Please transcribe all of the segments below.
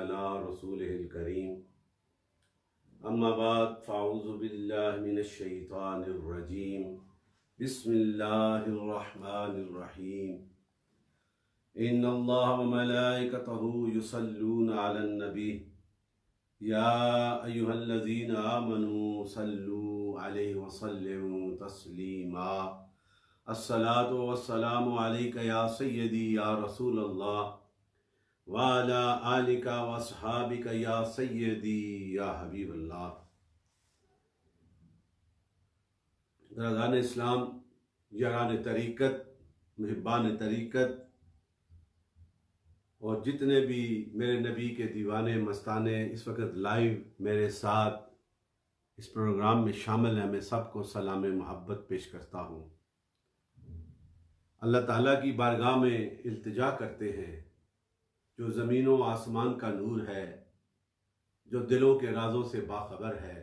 अला रसूलिहिल करीम। अम्मा बाद फ़अऊज़ु बिल्लाहि मिनश शैतानिर रजीम। बिस्मिल्लाहिर रहमानिर रहीम। इन्नल्लाह व मलाइकतहु युसल्लूना अलन नबी या अय्युहल्लज़ीना आमनू सल्लू अलैहि व सल्लिमू तस्लीमा। अस्सलातु वस्सलामु अलैका या सय्यदी या रसूलल्लाह व अला आलिका व अस्हाबिका या सय्यदी या हबीबल्लाह। बरदान इस्लाम, यारान तरीक़त, मुहिब्बान तरीक़त और जितने भी मेरे नबी के दीवाने मस्ताने इस वक्त लाइव मेरे साथ इस प्रोग्राम में शामिल हैं, मैं सबको सलाम मोहब्बत पेश करता हूँ। अल्लाह ताला की बारगाह में इल्तिजा करते हैं, जो ज़मीन व आसमान का नूर है, जो दिलों के राज़ों से बाखबर है,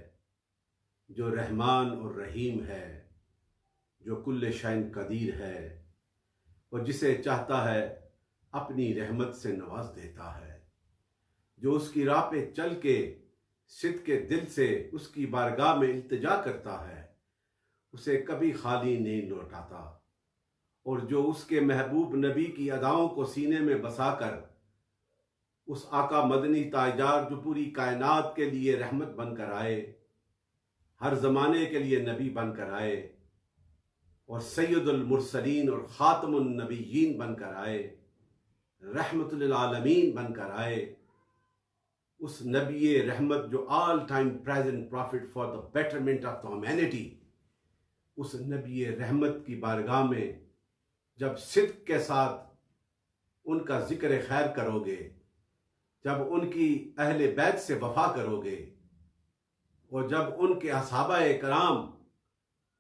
जो रहमान और रहीम है, जो कुल्ले शैन कदीर है और जिसे चाहता है अपनी रहमत से नवाज देता है, जो उसकी राह पे चल के सिद्क़ के दिल से उसकी बारगाह में इल्तिजा करता है, उसे कभी खाली नहीं लौटाता, और जो उसके महबूब नबी की अदाओं को सीने में बसाकर उस आका मदनी ताजदार जो पूरी कायनात के लिए रहमत बनकर आए, हर ज़माने के लिए नबी बनकर आए और सैयदुल मुरसलीन और ख़ातमुन नबिय्यीन बनकर आए, रहमतुल लिल आलमीन बनकर आए, उस नबी रहमत जो all time present profit for the betterment of the humanity, उस नबी रहमत की बारगाह में जब सिद्क़ के साथ उनका जिक्र खैर करोगे, जब उनकी अहले बैत से वफा करोगे और जब उनके असहाबाए कराम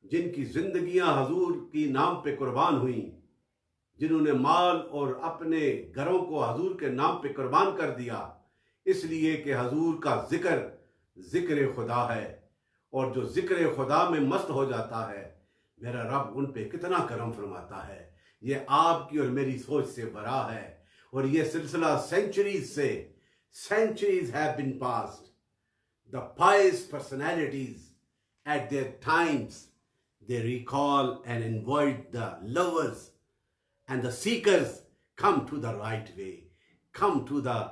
जिनकी जिंदगियां हजूर की नाम पे कुर्बान हुई, जिन्होंने माल और अपने घरों को हजूर के नाम पे कुर्बान कर दिया इसलिए कि हजूर का जिक्र खुदा है, और जो जिक्र खुदा में मस्त हो जाता है, मेरा रब उन पे कितना करम फरमाता है। ये आपकी और मेरी सोच से बरा है, और ये सिलसिला centuries have been passed. The pious personalities at their times, they recall and invite the lovers and the seekers come to the right way, come to the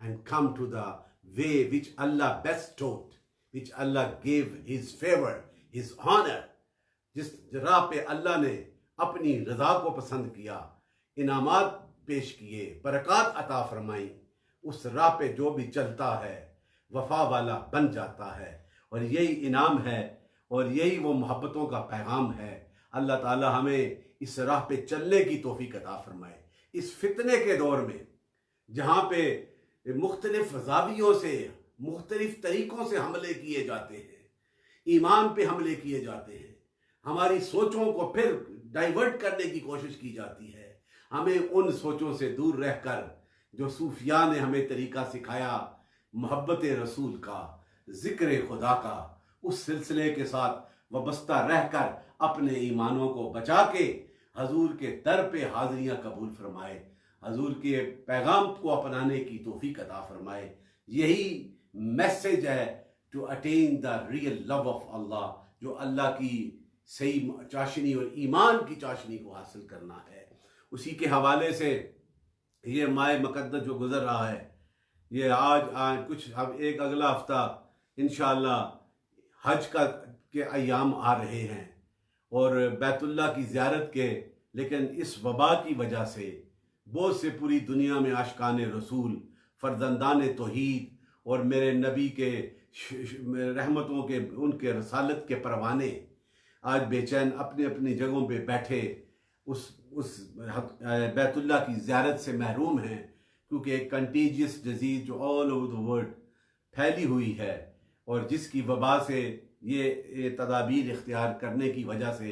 and come to the way which Allah bestowed, which Allah gave his favor, his honor, जिस राह पे अल्लाह ने अपनी रज़ा को पसंद किया, इनामात पेश किए, बरक़ात अता फरमाई, उस राह पे जो भी चलता है वफा वाला बन जाता है। और यही इनाम है और यही वो मोहब्बतों का पैगाम है। अल्लाह ताला हमें इस राह पे चलने की तौफीक अता फरमाए। इस फितने के दौर में जहाँ पे मुख्तलिफ ज़ावियों से मुख्तलिफ तरीक़ों से हमले किए जाते हैं, ईमान पे हमले किए जाते हैं, हमारी सोचों को फिर डाइवर्ट करने की कोशिश की जाती है, हमें उन सोचों से दूर रहकर जो सूफिया ने हमें तरीका सिखाया मोहब्बत रसूल का, जिक्र खुदा का, उस सिलसिले के साथ वबस्ता रहकर अपने ईमानों को बचा के हजूर के दर पे हाजिरियां कबूल फरमाए, हजूर के पैगाम को अपनाने की तौफीक अता फरमाए। यही मैसेज है to attain the real love of Allah, जो अल्लाह की सही चाशनी और ईमान की चाशनी को हासिल करना है। उसी के हवाले से ये माह मुक़द्दस जो गुज़र रहा है, ये आज कुछ अब एक अगला हफ्ता इंशाअल्लाह हज के अय्याम आ रहे हैं और बैतुल्लाह की ज़ियारत के, लेकिन इस वबा की वजह से बहुत से पूरी दुनिया में आशिकान रसूल, फर्जंदान तौहीद और मेरे नबी के रहमतों के, उनके रसालत के परवाने आज बेचैन अपनी अपनी जगहों पे बैठे उस बैतुल्लाह की ज़ियारत से महरूम हैं, क्योंकि एक कंटीजियस डिजीज़ जो ऑल ओवर द वर्ल्ड फैली हुई है और जिसकी वबा से ये तदाबीर इख्तियार करने की वजह से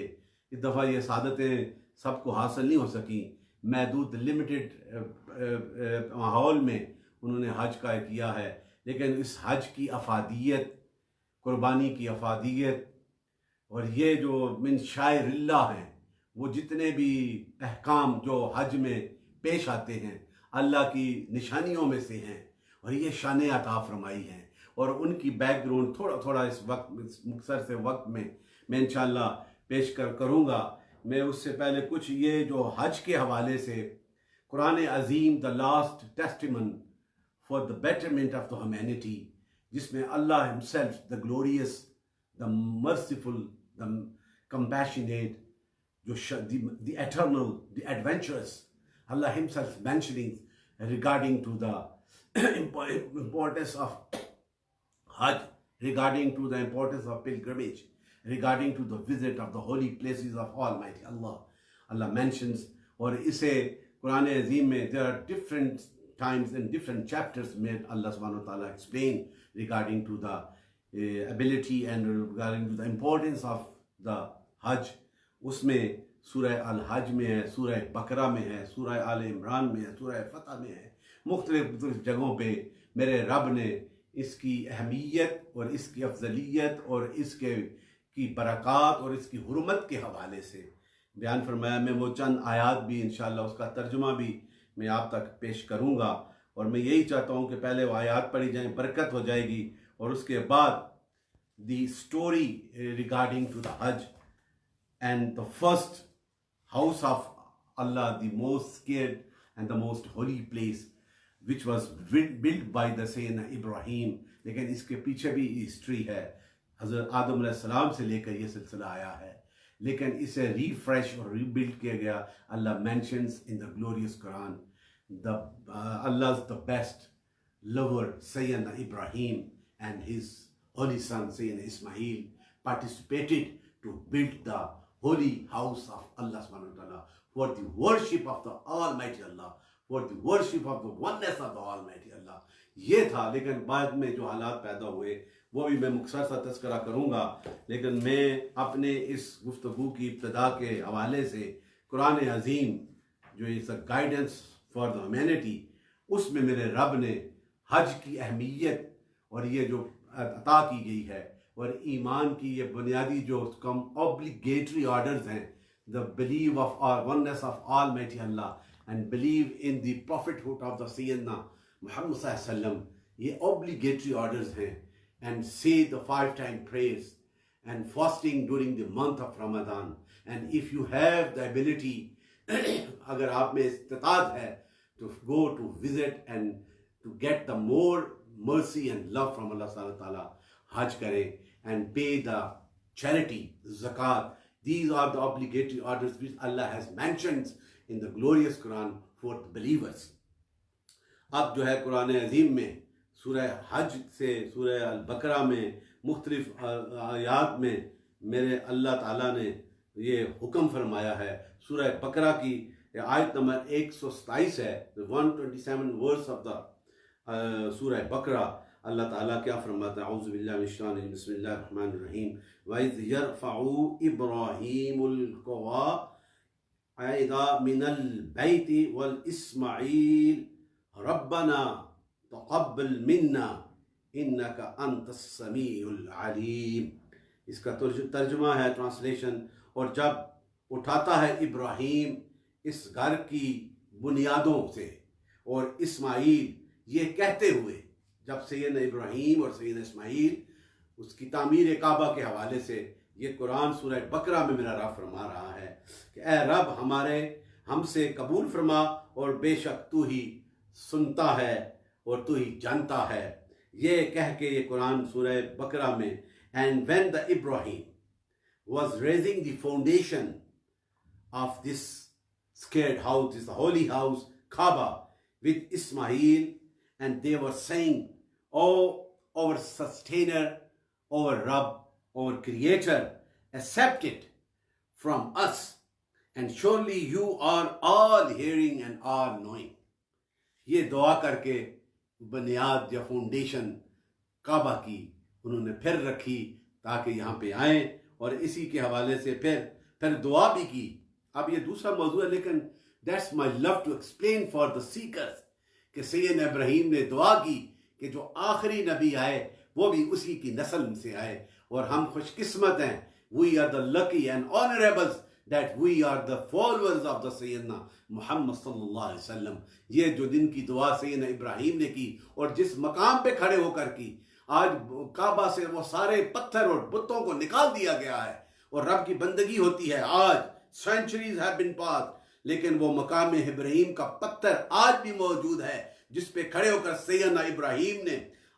इस दफ़ा ये सादतें सबको हासिल नहीं हो सकी। महदूद लिमिटेड माहौल में उन्होंने हज का किया है, लेकिन इस हज की अफादियत, कुर्बानी की अफादियत और ये जो मिन शायरिल्लाह हैं, वो जितने भी अहकाम जो हज में पेश आते हैं, अल्लाह की निशानियों में से हैं और ये शान अता फरमाई हैं। और उनकी बैकग्राउंड थोड़ा थोड़ा इस वक्त, इस मुख्तसर से वक्त में मैं इंशाअल्लाह पेश करूँगा। मैं उससे पहले कुछ ये जो हज के हवाले से कुरान अजीम the last testimony for the betterment of the humanity, जिसमें Allah himself the glorious, the merciful, the compassionate, the eternal, the adventurous, Allah himself mentioning regarding to the importance of Hajj, regarding to the importance of pilgrimage, regarding to the visit of the holy places of Almighty Allah. Allah mentions, और इसे कुरान अज़ीम में there are different times in different chapters made Allah subhanahu wa ta'ala explain regarding to the ability and regarding to the importance of the हज। उसमें सूरह अल हज में है, सूरह बकरा में है, सूरह आल इमरान में है, सूरह फतह में है। मुख्तलिफ जगहों पे मेरे रब ने इसकी अहमियत और इसकी अफजलियत और इसके की बरक़ात और इसकी हुर्मत के हवाले से बयान फरमाया। मैं वो चंद आयात भी इंशाअल्लाह उसका तर्जुमा भी मैं आप तक पेश करूँगा। और मैं यही चाहता हूँ कि पहले वो आयात पढ़ी जाएँ, बरकत हो जाएगी, और उसके बाद दी स्टोरी रिगार्डिंग टू द हज and the first house of Allah, the most scared and the most holy place, which was built by the Sayyidina Ibrahim। लेकिन इसके पीछे भी हिस्ट्री है, हज़रत आदम अलैहिस्सलाम से लेकर ये सिलसिला आया है, लेकिन इसे रिफ्रेश और रीबिल्ड किया गया। Allah mentions in the glorious Quran the Allah's the best lover Sayyidina Ibrahim and his holy son Sayyidina Ismail participated to build the holy house of Allah subhanahu wa ta'ala for the worship of the Almighty Allah, for the worship of the oneness of the Almighty Allah। ये था, लेकिन बाद में जो हालात पैदा हुए वो भी मैं मुख्तसर सा तज़किरा करूँगा। लेकिन मैं अपने इस गुफ्तगू की इब्तिदा के हवाले से कुरान अज़ीम जो इस गाइडेंस फॉर द ह्यूमैनिटी, उसमें मेरे रब ने हज की अहमियत और ये जो अता की गई है और ईमान की ये बुनियादी जो कम ऑब्लिगेटरी ऑर्डर्स हैं, the believe of oneness of almighty Allah and believe in the prophethood of the Syedna Muhammad सल्लल्लाहु अलैहि वसल्लम, ये ऑब्लिगेटरी ऑर्डर्स हैं। एंड से the 5 time prayers and fasting during the month of Ramzan. And if you have the ability, अगर आप में इस्तिताअत है, to go to visit and to get the more mercy and love from Allah subhanahu wa ta'ala, Hajj kare and pay the charity, zakat. These are the obligatory orders which Allah has mentioned in the glorious Quran for the believers. अब जो है कुरान अज़ीम में सूरह हज से सूरह अल बकरा में मुख्तलिफ आयात में मेरे अल्लाह ताला ने ये हुक्म फरमाया है। सूरह बकरा की आयत नंबर 127 है, 127 वर्स ऑफ द सूरह बकरा। अल्लाह ताला क्या फरमाता है? औज़ु बिल्लाहि मिनश शैतानिर रजीम, बिस्मिल्लाहिर रहमानिर रहीम। वइज़ यरफ़उ इब्राहीमुल क़वाइदा मिनल बैति वल इस्माईल रब्बना तक़ब्बल मिन्ना इन्नका अंतस समीउल अलीम। इसका तर्जुमा है, ट्रांसलेशन। और जब उठाता है इब्राहीम इस घर की बुनियादों से और इस्माईल ये कहते हुए, जब सैयदना इब्राहीम और सैयदना इस्माईल उसकी तामीर काबा के हवाले से ये कुरान सूरह बकरा में मेरा रब फरमा रहा है कि ए रब हमारे हमसे कबूल फरमा और बेशक तू ही सुनता है और तू ही जानता है। ये कह के ये कुरान सूरह बकरा में, and when the Ibrahim was raising the foundation of this scared house, this holy house, Kaaba, with Ismail, and they were saying, "Oh, our sustainer, our Rabb, our creator, accept it from us, and surely you are all hearing and all knowing." ये दुआ करके बुनियाद या foundation काबा की उन्होंने फिर रखी ताकि यहाँ पे आए, और इसी के हवाले से फिर दुआ भी की। अब ये दूसरा मौजू है, लेकिन that's my love to explain for the seekers कि सैयदना इब्राहीम ने दुआ की कि जो आखिरी नबी आए वो भी उसी की नस्ल से आए, और हम खुशकिस्मत हैं, we are the lucky and honourables that we are the followers of the Sayyidina Muhammad sallallahu alaihi wasallam. ये जो दिन की दुआ सैयदना इब्राहिम ने की और जिस मकाम पे खड़े होकर की, आज काबा से वो सारे पत्थर और बुतों को निकाल दिया गया है और रब की बंदगी होती है. आज सेंचुरीज हैव बीन पास, लेकिन वो मकाम इब्राहिम का पत्थर आज भी मौजूद है जिस पे खड़े होकर सैयदना इब्राहिम ने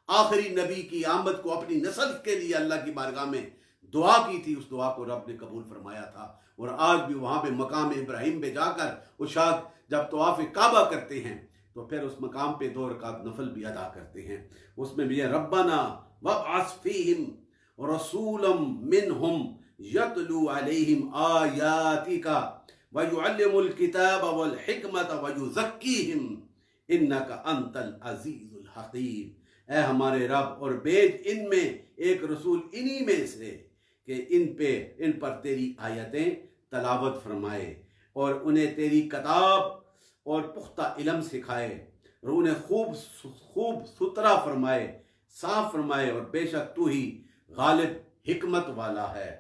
आखिरी नबी की आमद को अपनी नस्ल के लिए अल्लाह की बारगाह में दुआ की थी. उस दुआ को रब ने कबूल फरमाया था और आज भी वहां पे मकाम इब्राहिम पे जाकर उशाक जब तवाफ काबा करते हैं तो फिर उस मकाम पे 2 रकात नफल भी अदा करते हैं. उसमें भी है रब्बना वब्अस फीहिम रसूलम मिनहुम यतलू अलैहिम आयातिका व युअल्लिमुल किताब वल हिकमत व युज़क्कीहिम इन्नका अंतल अजीजुल हकीम. ऐ हमारे रब, और भेज इनमें एक रसूल इन्हीं में से कि इन पर तेरी आयतें तलावत फरमाए और उन्हें तेरी किताब और पुख्ता इल्म सिखाए और उन्हें खूब सुथरा फरमाए, साफ फरमाए, और बेशक तू ही गालिब हिकमत वाला है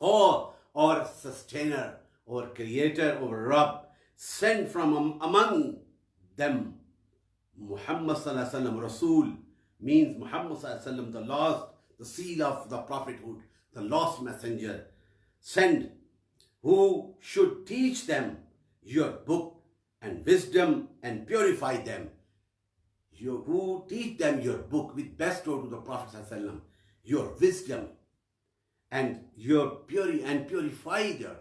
और सस्टेनर और क्रिएटर और रब. Send from among them Muhammad sallallahu alaihi wasallam. Rasul means Muhammad sallallahu alaihi wasallam, the last, the seal of the prophethood, the last messenger sent, who should teach them your book and wisdom and purify them. Who teach them your book with best to the Prophet sallallahu alaihi wasallam, your wisdom and your purify their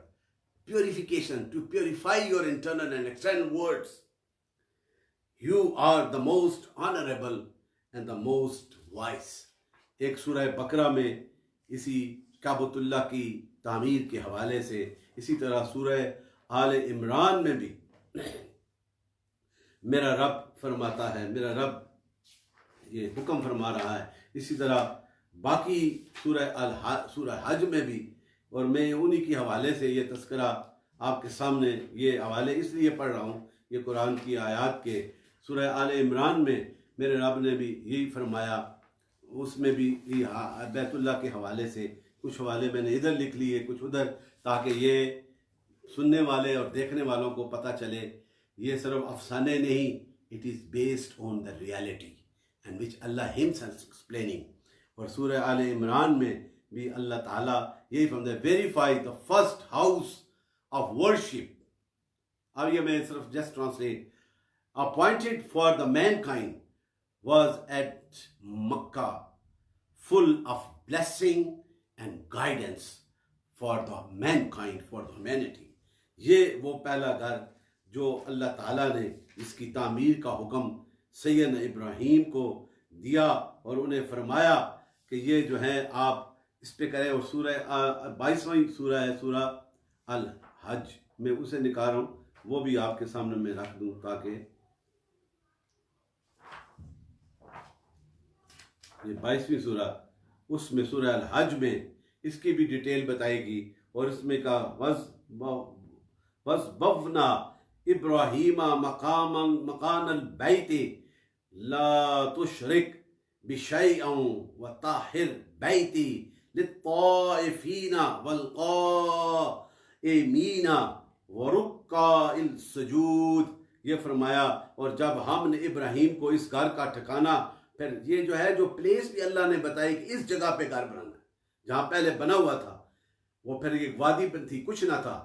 purification, to purify your internal and external words. You are the most honorable and the most wise. एक सूरह बकरा में इसी काबतुल्लाह की तामीर के हवाले से, इसी तरह सूरह आल इमरान में भी मेरा रब फरमाता है, मेरा रब ये हुक्म फरमा रहा है. इसी तरह बाकी सूरह हज में भी, और मैं उन्हीं के हवाले से ये तस्करा आपके सामने ये हवाले इसलिए पढ़ रहा हूँ, ये कुरान की आयत के सूरह आल इमरान में मेरे रब ने भी यही फरमाया. उसमें भी बैतुल्लाह के हवाले से कुछ हवाले मैंने इधर लिख लिए, कुछ उधर, ताकि ये सुनने वाले और देखने वालों को पता चले ये सिर्फ अफसाने नहीं, it is based on the reality and which Allah himself explaining. और सूरह आल इमरान में भी अल्लाह ताला यही फरमाता है, verify the first house of worship. अब ये मैं सिर्फ just translate, appointed for the mankind was at Makkah, full of blessing and guidance for the mankind, for the humanity. ये वो पहला घर जो अल्लाह ताला ने इसकी तामीर का हुक्म सैयदना इब्राहीम को दिया और उन्हें फरमाया कि ये जो है आप इस पे करें. और सूरह 22वां सूरह है, सूरह अल हज में उसे निकाल रहा हूँ, वो भी आपके सामने मैं रख दूँ ताकि ये 22वीं सूरा, उसमें सूरह अल हज में इसकी भी डिटेल बताएगी. और इसमें का वज़्बवना इब्राहीमा मकानल बैति ला तुशरिक बिशैअन व ताहिर बैति लित्ताइफीना वल क़ाइमीना व रुक्काइल सुजूद. ये फरमाया, और जब हमने इब्राहीम को इस घर का ठिकाना, फिर ये जो है जो प्लेस भी अल्लाह ने बताई कि इस जगह पे घर बनाना है, जहाँ पहले बना हुआ था वो फिर एक वादी पर थी, कुछ ना था.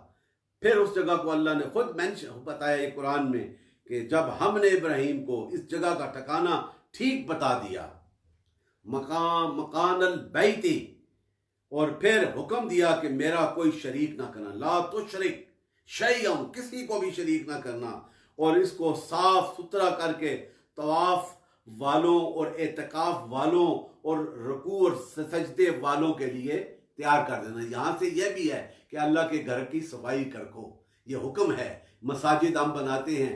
फिर उस जगह को अल्लाह ने खुद मेंशन बताया ये कुरान में कि जब हमने इब्राहीम को इस जगह का ठिकाना ठीक बता दिया, मकानल बैती, और फिर हुक्म दिया कि मेरा कोई शरीक ना करना, ला तुशरिक शैअन, किसी को भी शरीक ना करना, और इसको साफ सुथरा करके तवाफ वालों और एतकाफ वालों और रुकू और सजदे वालों के लिए तैयार कर देना. यहाँ से यह भी है कि अल्लाह के घर की सफाई करो, ये हुक्म है. मसाजिद हम बनाते हैं,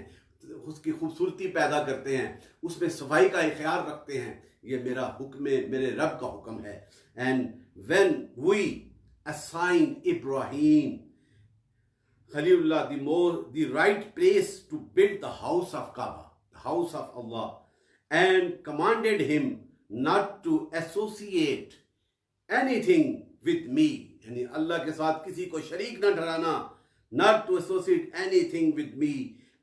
उसकी खूबसूरती पैदा करते हैं, उसमें सफाई का ख्याल रखते हैं, ये मेरा हुक्म, मेरे रब का हुक्म है. And when we assign Ibrahim Khalilullah the right place to build the house of Kaaba, the house of Allah, and commanded him not to associate anything with me, यानी अल्लाह के साथ किसी को शरीक न ठहराना, not to associate anything with me,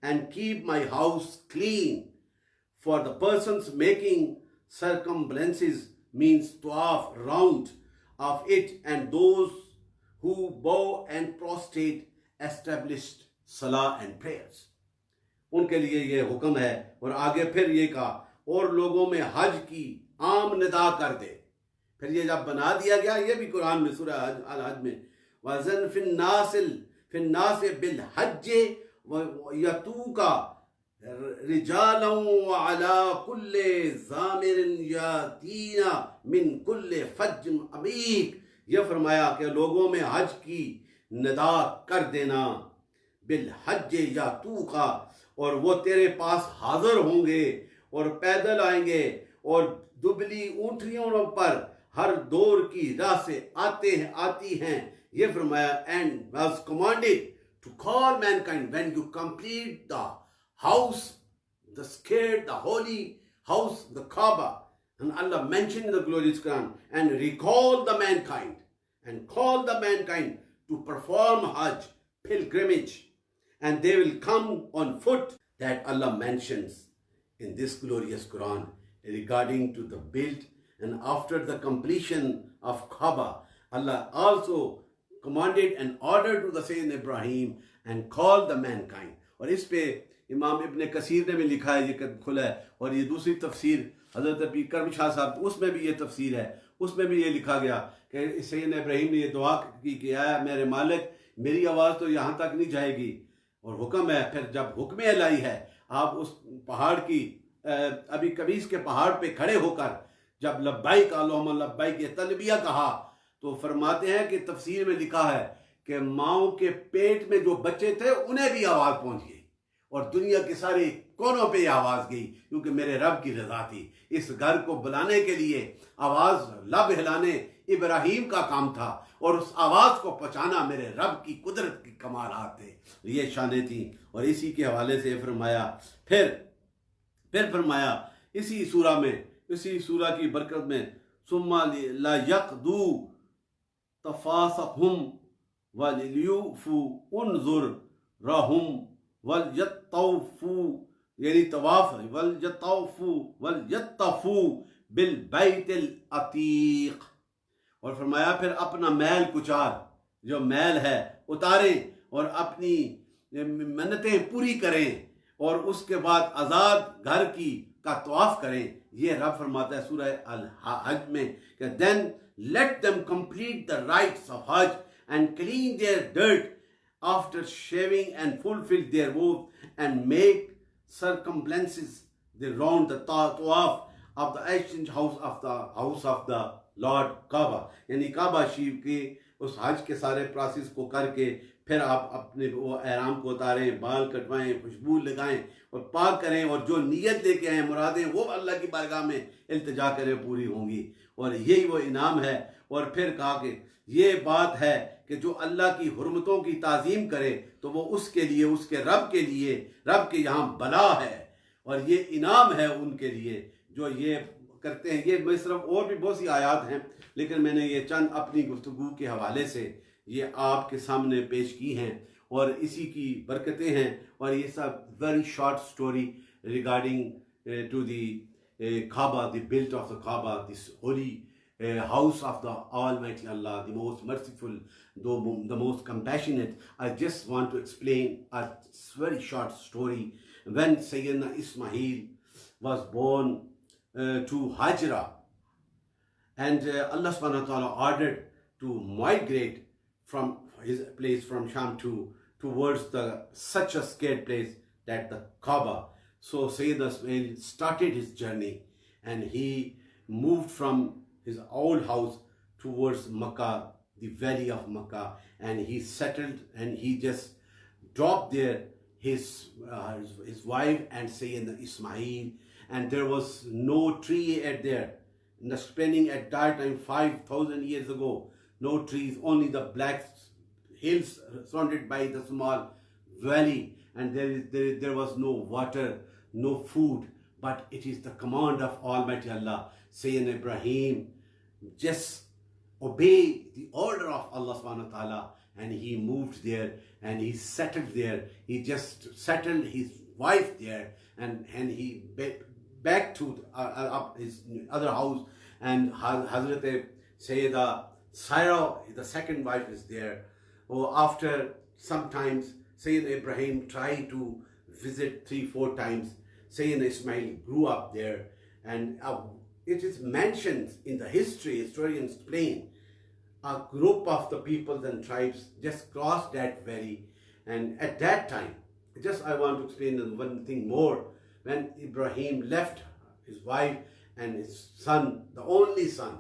and keep my house clean. For the persons making circumambulances means tawaf round of it, and those who bow and prostrate established salah and prayers. उनके लिए ये हुक्म है। और आगे फिर ये कहा, और लोगों में हज की आम निदा कर दे। फिर ये जब बना दिया गया, ये भी कुरान में सूरह अल हज में, वज़न फिन्नास बिल हज यतूका रिजालन व अला कुल्ले ज़ामिरिन यातीना मिन कुल्ले फज्ज अमीक। यह फरमाया कि लोगों में हज की निदा कर देना, बिल हज यातूका, और वो तेरे पास हाजिर होंगे और पैदल आएंगे और दुबली ऊंटनियों पर हर दौर की राह से आती हैं। ये फरमाया, and was commanded to call mankind when you complete the house, the scared, the holy house, the Kaaba. And Allah mentioned in the glorious Quran, and recall the mankind and call the mankind to perform Hajj, pilgrimage, and they will come on foot. That Allah mentions in this glorious Quran regarding to the build, and after the completion of Kaaba, Allah also commanded and ordered to the Sayyidina Ibrahim and called the mankind. और इस पे इमाम इब्न कसीर ने भी लिखा है, ये खुला है। और ये दूसरी तफसीर हज़रत अबी करम शाह साहब, उसमें भी ये तफसीर है, उसमें भी ये लिखा गया कि सैयदना इब्राहीम ने ये दुआ की कि आया मेरे मालिक, मेरी आवाज़ तो यहाँ तक नहीं जाएगी, और हुक्म है। फिर जब हुक्म इलाही है, आप उस पहाड़ की अभी कबीस के पहाड़ पे खड़े होकर जब लब्बाइक अल्लाहुम्मा लब्बाइक ये तलबिया कहा, तो फरमाते हैं कि तफसीर में लिखा है कि माओ के पेट में जो बच्चे थे उन्हें भी आवाज़ पहुँच गई और दुनिया के सारे कोनों पे आवाज़ गई, क्योंकि मेरे रब की रजा थी। इस घर को बुलाने के लिए आवाज़ लब हिलाने इब्राहीम का काम था, और उस आवाज़ को पहुँचाना मेरे रब की कुदरत की कमालात थे, ये शानें थी। और इसी के हवाले से फरमाया, फिर फरमाया इसी सूरा में, इसी सूरा की बरकत में, सुम्मा ला यक़दू तफासहुम वलियूफू उन्जुर रहम वल यत्तौफू, यानी तवाफ, वल यत्तफू बिल बैतिल अतीक। और फरमाया फिर अपना मैल कुचार, जो मैल है उतारें और अपनी मन्नतें पूरी करें, और उसके बाद आज़ाद घर की का तवाफ करें। ये रब फरमाता है सूरह अल हज में कि then let them complete the rites of हज and clean their dirt after shaving and fulfill their oath and make circumambulances they round the tawaf of the ancient house of the Lord Kaaba। यानी काबा शरीफ के उस हज के सारे process को करके फिर आप अपने वो एहराम को उतारें, बाल कटवाएं, खुशबू लगाएं और पाक करें, और जो नीयत लेके आए मुरादें वो अल्लाह की बारगाह में इल्तिजा करें, पूरी होंगी। और यही वो इनाम है। और फिर कहा कि ये बात है कि जो अल्लाह की हुर्मतों की ताज़ीम करे तो वो उसके लिए, उसके रब के लिए, रब के यहाँ बला है, और ये इनाम है उनके लिए जो ये करते हैं। ये मैं सिर्फ, और भी बहुत सी आयात हैं, लेकिन मैंने ये चंद अपनी गुफ्तगू के हवाले से ये आपके सामने पेश की हैं, और इसी की बरकतें हैं। और ये सब very short story regarding to the Kaaba, the built of the Kaaba, this holy house of the Almighty Allah, the most merciful, the most compassionate. I just want to explain a very short story. When Sayyidina Ismail was born to Hajra, and Allah subhanahu wa ta'ala ordered to migrate from his place from Sham towards such a scared place that the Kaaba. So Sayyidina Ismail started his journey, and he moved from his old house towards Makkah, the valley of Makkah, and he settled, and he just dropped there his wife and Sayyidina Ismail, and there was no tree at there. In the spending at that time 5,000 years ago, no trees, only the black hills surrounded by the small valley, and there was no water, no food. But it is the command of Almighty Allah. Sayyidina Ibrahim just obey the order of Allah subhanahu wa ta'ala, and he moved there and he settled there. He just settled his wife there, and he back to his other house, and Hazrat Sayyida Saira, the second wife, is there. After sometimes Sayyidina Ibrahim tried to visit 3-4 times. Sayyidina Ismail grew up there, and it is mentioned in the history, historians explain, a group of the peoples and tribes just crossed that valley, and at that time, just I want to explain one thing more. When Ibrahim left his wife and his son, the only son,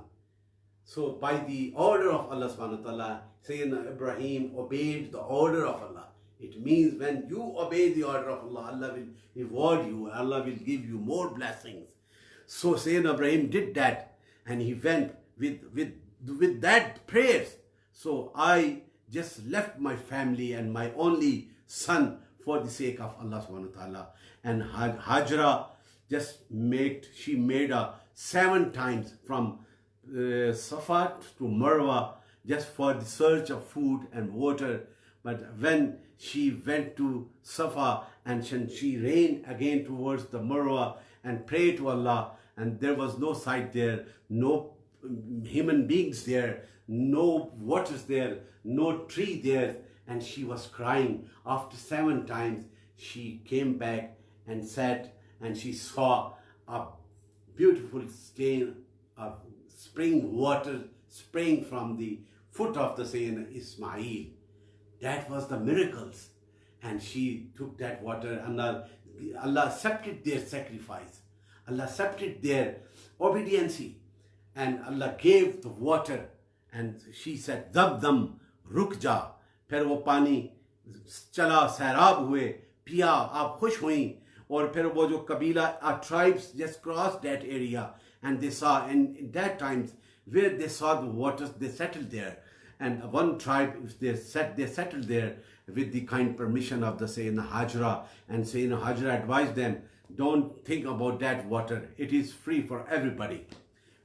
so by the order of Allah subhanahu wa ta'ala, Sayyidina Ibrahim obeyed the order of Allah. It means when you obey the order of Allah, Allah will reward you, Allah will give you more blessings. So Sayyidina Ibrahim did that, and he went with that prayers. So I just left my family and my only son for the sake of Allah subhanahu wa ta'ala. And Hajra she made 7 times from Safa to Marwa just for the search of food and water. But when she went to Safa and she ran again towards the Marwa and prayed to Allah, and there was no sight there, no human beings there, no waters there, no tree there, and she was crying. After 7 times, she came back and sat, and she saw a beautiful stain of spring water spraying from the foot of the Sayyidina Ismail. That was the miracles. And she took that water, and Allah accepted their sacrifice. Allah accepted their obedience, and Allah gave the water, and she said, "Dab dam ruk ja." फिर वो पानी चला, सैराब हुए, पिया, आप खुश हुई. और फिर वो जो कबीला, tribes just crossed that area, and they saw, and in that times where they saw the waters, they settled there. And one tribe, they settled there with the kind permission of the Sayyidina Hajra, and Sayyidina Hajra advised them, don't think about that water, it is free for everybody.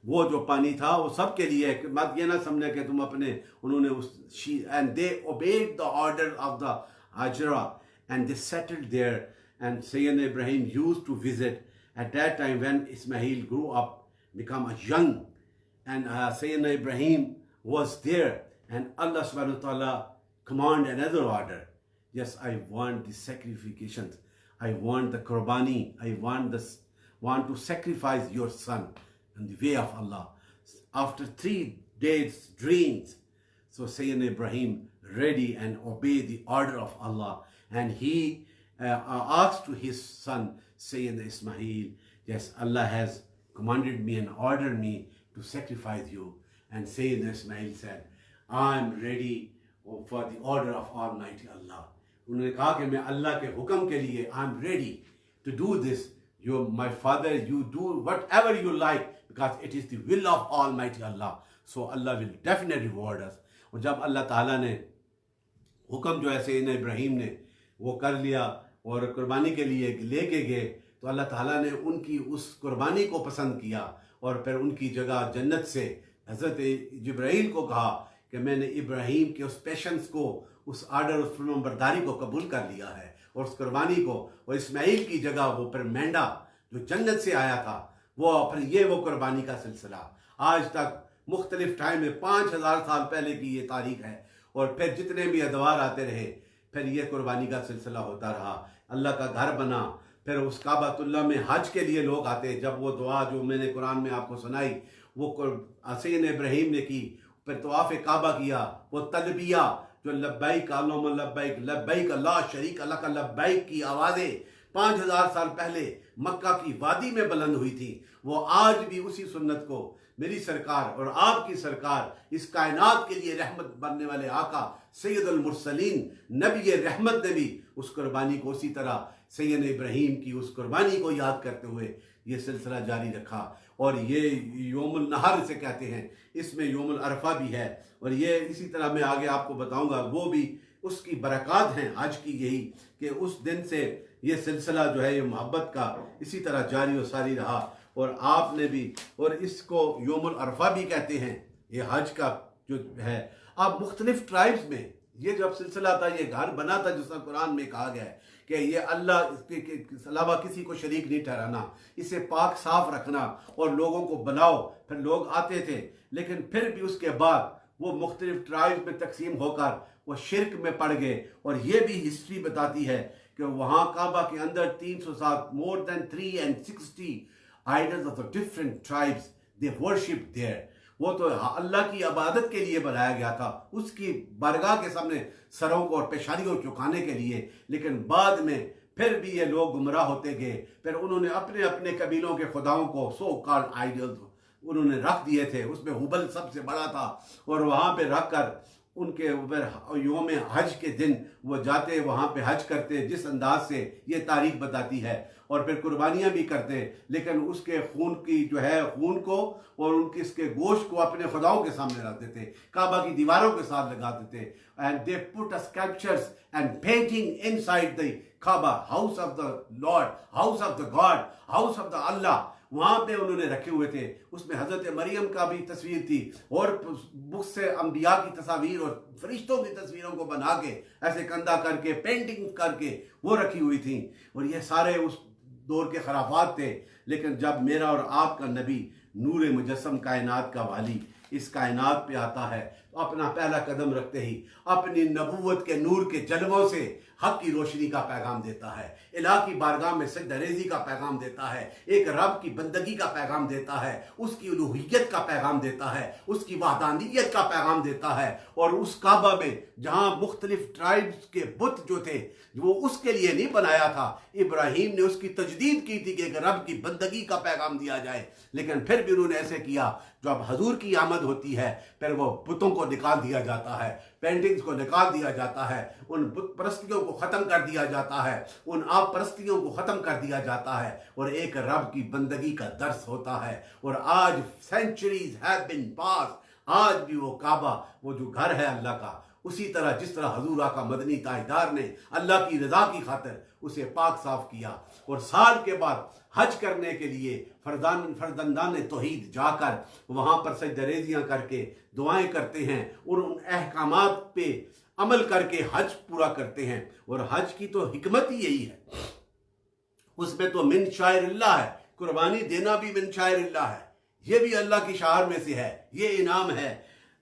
वो जो पानी था वो सब के लिए, मत ये ना समझे कि तुम अपने, उन्होंने and they obeyed the order of the Hajra, and they settled there. And Sayyidina Ibrahim used to visit at that time when Ismail grew up, become a young, and Sayyidina Ibrahim was there, and Allah subhanahu wa ta'ala commanded another order. Yes, I want the sacrifications, I want the qurbani, I want to sacrifice your son in the way of Allah. After 3 days dreams, so Sayyidina Ibrahim ready and obeyed the order of Allah, and he asked to his son Sayyidina Ismail, yes, Allah has commanded me and ordered me to sacrifice you. And Sayyidina Ismail said, I am ready for the order of Almighty Allah. उन्होंने कहा कि मैं अल्लाह के हुक्म के लिए I am ready to do this. You, my father, you do whatever you like, because it is the will of Almighty Allah. So Allah will definitely reward us. और जब अल्लाह ताला ने हुक्म जो है सैयदना इब्राहिम ने वो कर लिया और कुर्बानी के लिए लेके गए, तो अल्लाह ताला ने उनकी उस कुर्बानी को पसंद किया, और फिर उनकी जगह जन्नत से हज़रत जिब्राइल को कहा कि मैंने इब्राहिम के उस पेशेंस को, उस आर्डर, उस फरमाबरदारी को कबूल कर लिया है, और उस कुर्बानी को, और इस्माइल की जगह वो फिर मेंढा जो जन्नत से आया था, वो फिर ये वो कुर्बानी का सिलसिला आज तक मुख्तलिफ टाइम में 5000 साल पहले की ये तारीख है, और फिर जितने भी अदवार आते रहे फिर ये कुर्बानी का सिलसिला होता रहा। अल्लाह का घर बना, फिर उस काबातुल्लाह में हज के लिए लोग आते, जब वो दुआ जो मैंने कुरान में आपको सुनाई वो सैयदना इब्राहिम ने की, फिर तवाफ़ काबा किया, वो तलबिया जो लब्बैक अल्लाहुम्मा लब्बैक लब्बैक ला शरीक लक लब्बैक की आवाज़ें 5000 साल पहले मक्का की वादी में बुलंद हुई थी, वो आज भी उसी सुन्नत को मेरी सरकार और आपकी सरकार इस कायनात के लिए रहमत बनने वाले आका सैयदुल मुरसलीन नबी रहमत ने भी उस कुर्बानी को उसी तरह सैयदना इब्राहिम की उस कुर्बानी को याद करते हुए ये सिलसिला जारी रखा। और ये योमुल नहर से कहते हैं, इसमें योमुल अरफा भी है, और ये इसी तरह मैं आगे आपको बताऊंगा, वो भी उसकी बरक़ात हैं आज की, यही कि उस दिन से ये सिलसिला जो है ये मोहब्बत का इसी तरह जारी और सारी रहा। और आपने भी, और इसको योमुल अरफा भी कहते हैं, ये हज का जो है, अब मुख्तलिफ ट्राइब्स में ये जब सिलसिला था, ये घर बना था जिसका कुरान में कहा गया है कि ये अल्लाह के अलावा किसी को शरीक नहीं ठहराना, इसे पाक साफ रखना और लोगों को बनाओ। फिर लोग आते थे, लेकिन फिर भी उसके बाद वो मुख्तलिफ ट्राइब्स में तकसीम होकर वो शिरक में पड़ गए। और ये भी हिस्ट्री बताती है कि वहाँ काबा के अंदर 307 more than 360 idols of the different tribes they worship there. वो तो अल्लाह की इबादत के लिए बनाया गया था, उसकी बारगाह के सामने सरों को और पेशानियों को झुकाने के लिए। लेकिन बाद में फिर भी ये लोग गुमराह होते गए। फिर उन्होंने अपने अपने कबीलों के खुदाओं को सो कॉल्ड आइडल्स उन्होंने रख दिए थे। उसमें हुबल सबसे बड़ा था, और वहाँ पे रख कर उनके ऊपर योम हज के दिन वो जाते वहाँ पे हज करते, जिस अंदाज से ये तारीख बताती है। और फिर कुर्बानियाँ भी करते, लेकिन उसके खून की जो है खून को और उनके इसके गोश्त को अपने खुदाओं के सामने रख देते, काबा की दीवारों के साथ लगा देते। And they put sculptures and painting inside the Kaaba, house of the lord, house of the god, house of the Allah, वहां पे उन्होंने रखे हुए थे। उसमें हजरत मरियम का भी तस्वीर थी, और बुक से अंबिया की तस्वीर और फरिश्तों की तस्वीरों को बना के ऐसे कंधा करके पेंटिंग करके वो रखी हुई थी। और ये सारे उस दौर के खराफात थे। लेकिन जब मेरा और आपका नबी नूर मुजस्सम कायनात का वाली इस कायनात पे आता है, तो अपना पहला कदम रखते ही अपनी नबूवत के नूर के जलवों से हक की रोशनी का पैगाम देता है, इलाह की बारगाह में सजदरेज़ी का पैगाम देता है, एक रब की बंदगी का पैगाम देता है, उसकी उलूहियत का पैगाम देता है, उसकी वहदानियत का पैगाम देता है। और उस काबा में जहाँ मुख्तलिफ ट्राइब्स के बुत जो थे, वो उसके लिए नहीं बनाया था, इब्राहीम ने उसकी तजदीद की थी कि एक रब की बंदगी का पैगाम दिया जाए। लेकिन फिर भी उन्होंने ऐसे किया। जब हजूर की आमद होती है, फिर वो बुतों को निकाल दिया जाता है, पेंटिंग्स को निकाल दिया जाता है, उन बुत परस्तियों को ख़त्म कर दिया जाता है, उन आप परस्तियों को ख़त्म कर दिया जाता है, और एक रब की बंदगी का दर्स होता है। और आज सेंचुरीज हैव बीन पास, आज भी वो काबा, वो जो घर है अल्लाह का, उसी तरह जिस तरह हजूर आका मदनी ताजदार ने अल्लाह की रजा की खातिर उसे पाक साफ किया, और साल के बाद हज करने के लिए फर्जंदान तौहीद जाकर वहाँ पर सजदरेज़ियाँ करके दुआएं करते हैं, और उन अहकामात पे अमल करके हज पूरा करते हैं। और हज की तो हिकमत ही यही है, उसमें तो मिन शायरिल्लाह है, कुर्बानी देना भी मिन शायरिल्लाह है, ये भी अल्लाह की शार में से है, ये इनाम है।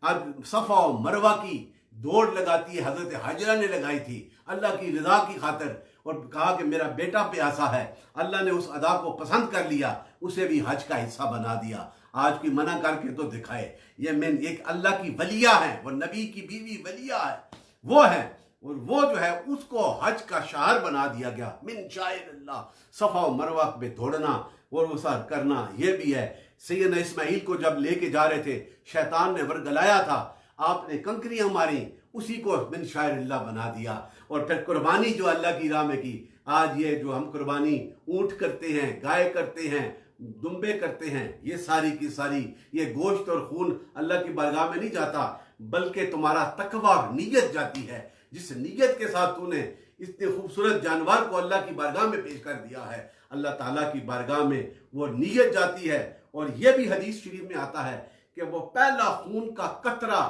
अब सफ़ा और मरवा की दौड़ लगाती है, हजरत हाजरा ने लगाई थी अल्लाह की रजा की खातिर, और कहा कि मेरा बेटा प्यासा है। अल्लाह ने उस अदा को पसंद कर लिया, उसे भी हज का हिस्सा बना दिया। आज की मना करके तो दिखाए, ये मैं एक अल्लाह की वलिया है, वो नबी की बीवी वलिया है, वो है, और वो जो है उसको हज का शहर बना दिया गया। मिन शायरिल्लाह, सफ़ा और मरवा पे दौड़ना और वो सर करना, ये भी है। सैयदना इस्माइल को जब लेके जा रहे थे, शैतान ने वरगलाया था, आपने कंकरियां मारी, उसी को मिन शायरिल्लाह बना दिया। और फिर कुर्बानी जो अल्लाह की राह में की, आज ये जो हम कुर्बानी ऊँट करते हैं, गाय करते हैं, दुम्बे करते हैं, ये सारी की सारी ये गोश्त और खून अल्लाह की बारगाह में नहीं जाता, बल्कि तुम्हारा तकवा नीयत जाती है। जिस नीयत के साथ तूने इतने खूबसूरत जानवर को अल्लाह की बारगाह में पेश कर दिया है, अल्लाह ताला की बारगाह में वो नीयत जाती है। और यह भी हदीस शरीफ में आता है कि वो पहला खून का कतरा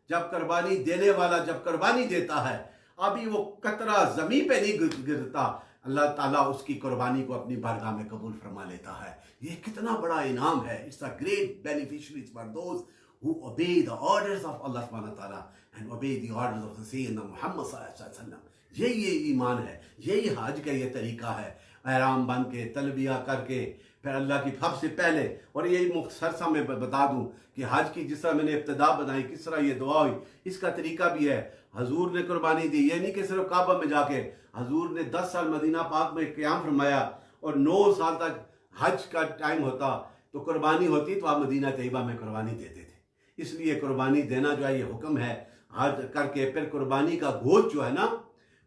जब कुर्बानी देने वाला जब कुर्बानी देता है, अभी वो कतरा जमीन पे नहीं गिरता, अल्लाह ताला उसकी कुर्बानी को अपनी बारगाह में कबूल फरमा लेता है। ये कितना बड़ा इनाम है। It's a great beneficiaries for those who obey the orders of Allah subhanahu wa ta'ala and obey the orders of the Sayyidina Muhammad sallallahu alaihi wasallam। ये ईमान है, यही हज का ये तरीका है। एहराम बन के तलबिया करके फिर अल्लाह की सबसे पहले, और ये मुख्तसर सा मैं बता दूं कि हज की जिस तरह मैंने इब्तिदा बनाई, किस तरह ये दुआ हुई, इसका तरीका भी है। हजूर ने कुर्बानी दी, ये नहीं कि सिर्फ काबा में जाके, हजूर ने 10 साल मदीना पाक में क़याम फरमाया और 9 साल तक हज का टाइम होता तो कुर्बानी होती, तो आप मदीना तैयबा में कुर्बानी देते थे। इसलिए कुर्बानी देना जो है ये हुक्म है हज करके। फिर कुर्बानी का गोश्त जो है ना,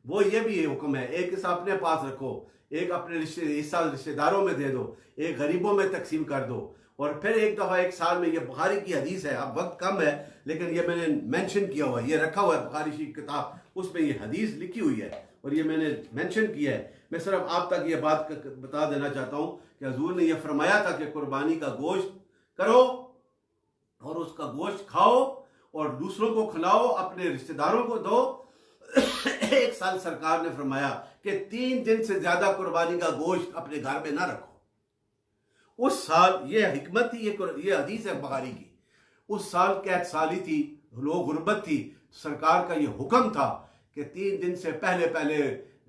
वो ये भी ये हुक्म है, एक हिस्सा अपने पास रखो, एक अपने हिस्सा रिश्तेदारों में दे दो, एक गरीबों में तकसीम कर दो। और फिर एक दफ़ा एक साल में, ये बुखारी की हदीस है, अब वक्त कम है लेकिन ये मैंने मेंशन किया हुआ है, ये रखा हुआ है बुखारी की किताब, उसमें ये हदीस लिखी हुई है और ये मैंने मेंशन किया है। मैं सिर्फ आप तक ये बात बता देना चाहता हूँ कि हजूर ने यह फरमाया था कि कुर्बानी का गोश्त करो और उसका गोश्त खाओ और दूसरों को खिलाओ, अपने रिश्तेदारों को दो। एक साल सरकार ने फरमाया कि 3 दिन से ज्यादा कुर्बानी का गोश्त अपने घर में ना रखो। उस साल ये हिकमत थी, ये हदीस है बुखारी की। उस साल कैद साली थी, लोग गुर्बत थी, सरकार का ये हुक्म था कि 3 दिन से पहले पहले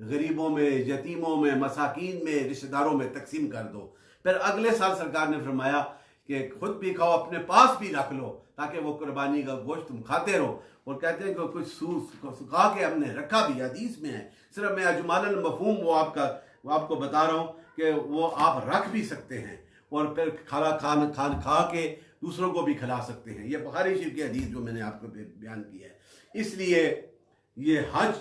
गरीबों में, यतीमों में, मसाकीन में, रिश्तेदारों में तकसीम कर दो। फिर अगले साल सरकार ने फरमाया कि खुद भी खाओ, अपने पास भी रख लो, ताकि वो कुर्बानी का गोश्त तुम खाते रहो। और कहते हैं कि कुछ सुखा के हमने रखा भी, हदीस में है। सिर्फ मैं अजमालन मफहूम वो आपको बता रहा हूँ कि वो आप रख भी सकते हैं और फिर खाना खा के दूसरों को भी खिला सकते हैं। ये बुखारी शरीफ की हदीस जो मैंने आपको बयान की है। इसलिए ये हज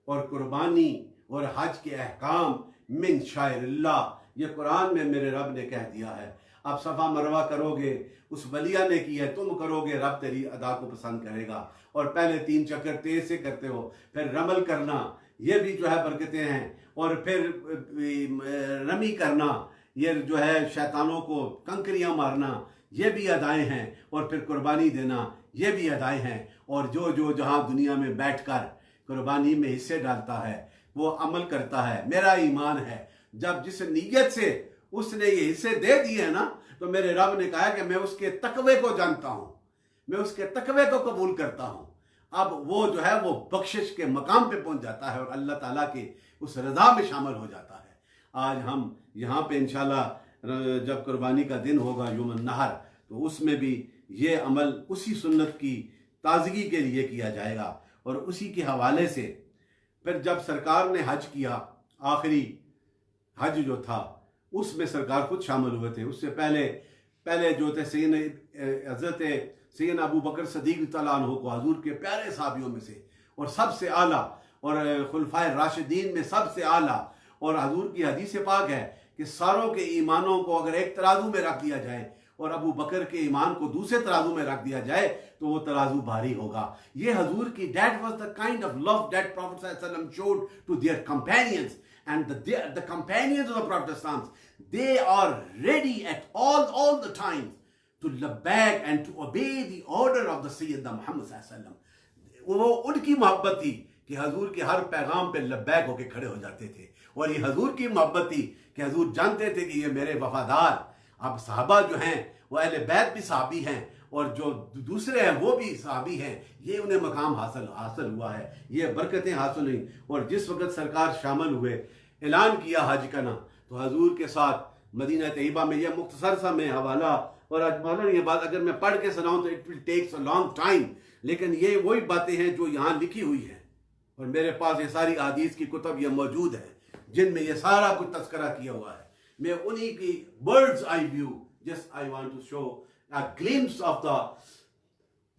और कुर्बानी और हज के अहकाम मिन शाइरिल्लाह, ये कुरान में मेरे रब ने कह दिया है। आप सफ़ा मरवा करोगे, उस वलिया ने की है, तुम करोगे, रब तेरी अदा को पसंद करेगा। और पहले 3 चक्कर तेज से करते हो, फिर रमल करना, ये भी जो है बरकतें हैं। और फिर रमी करना, ये जो है शैतानों को कंकरियां मारना, ये भी अदाएं हैं। और फिर कुर्बानी देना, ये भी अदाएं हैं। और जो जहां दुनिया में बैठकर कुर्बानी में हिस्से डालता है, वो अमल करता है, मेरा ईमान है, जब जिस नीयत से उसने ये हिस्से दे दिए हैं ना, तो मेरे रब ने कहा कि मैं उसके तकवे को जानता हूं, मैं उसके तकवे को कबूल करता हूं। अब वो जो है वो बख्शिश के मकाम पे पहुंच जाता है और अल्लाह ताला के उस रज़ा में शामिल हो जाता है। आज हम यहाँ पे इंशाल्लाह जब कुर्बानी का दिन होगा, यौमुन नहर, तो उसमें भी ये अमल उसी सुन्नत की ताजगी के लिए किया जाएगा। और उसी के हवाले से फिर जब सरकार ने हज किया, आखिरी हज जो था उसमें सरकार खुद शामिल हुए थे। उससे पहले जो थे हज़रत सैयदना अबू बकर सदीक तआला अन्हु को, हजूर के प्यारे साहबियों में से और सबसे आला, और खुलफाए राशिदीन में सबसे आला। और हजूर की हदीस पाक है कि सारों के ईमानों को अगर एक तराजू में रख दिया जाए और अबू बकर के ईमान को दूसरे तराजू में रख दिया जाए तो वो तराजू भारी होगा। ये हजूर की, that was the kind of love that prophet सल्लल्लाहु अलैहि वसल्लम showed to their companions. And the companions of the Protestants, they are ready at all the times to labbaik and to obey the order of the Sayyidina Muhammad sallallahu alaihi wasallam. वो उनकी मोहब्बत थी कि हजूर के हर पैगाम पे लब्बैक होके खड़े हो जाते थे। और ये हजूर की मोहब्बत थी कि हजूर जानते थे कि ये मेरे वफादार, अब सहाबा जो हैं वो अहले बैत भी सहाबी हैं और जो दूसरे हैं वो भी सहाबी हैं। ये उन्हें मकाम हासिल हुआ है, ये बरकतें हासिल हुई। और जिस वक्त सरकार शामिल हुए, ऐलान किया हज का ना, तो हजूर के साथ मदीना तैयबा में, यह मुख्तसर सा मैं हवाला और अजमालन ये बात अगर मैं पढ़ के सुनाऊं तो it will takes a long time, लेकिन ये वही बातें हैं जो यहाँ लिखी हुई हैं। और मेरे पास ये सारी हदीस की कुतब ये मौजूद है जिनमें ये सारा कुछ तस्करा किया हुआ है। मैं उन्हीं की birds eye view, just I want to show a glimpse of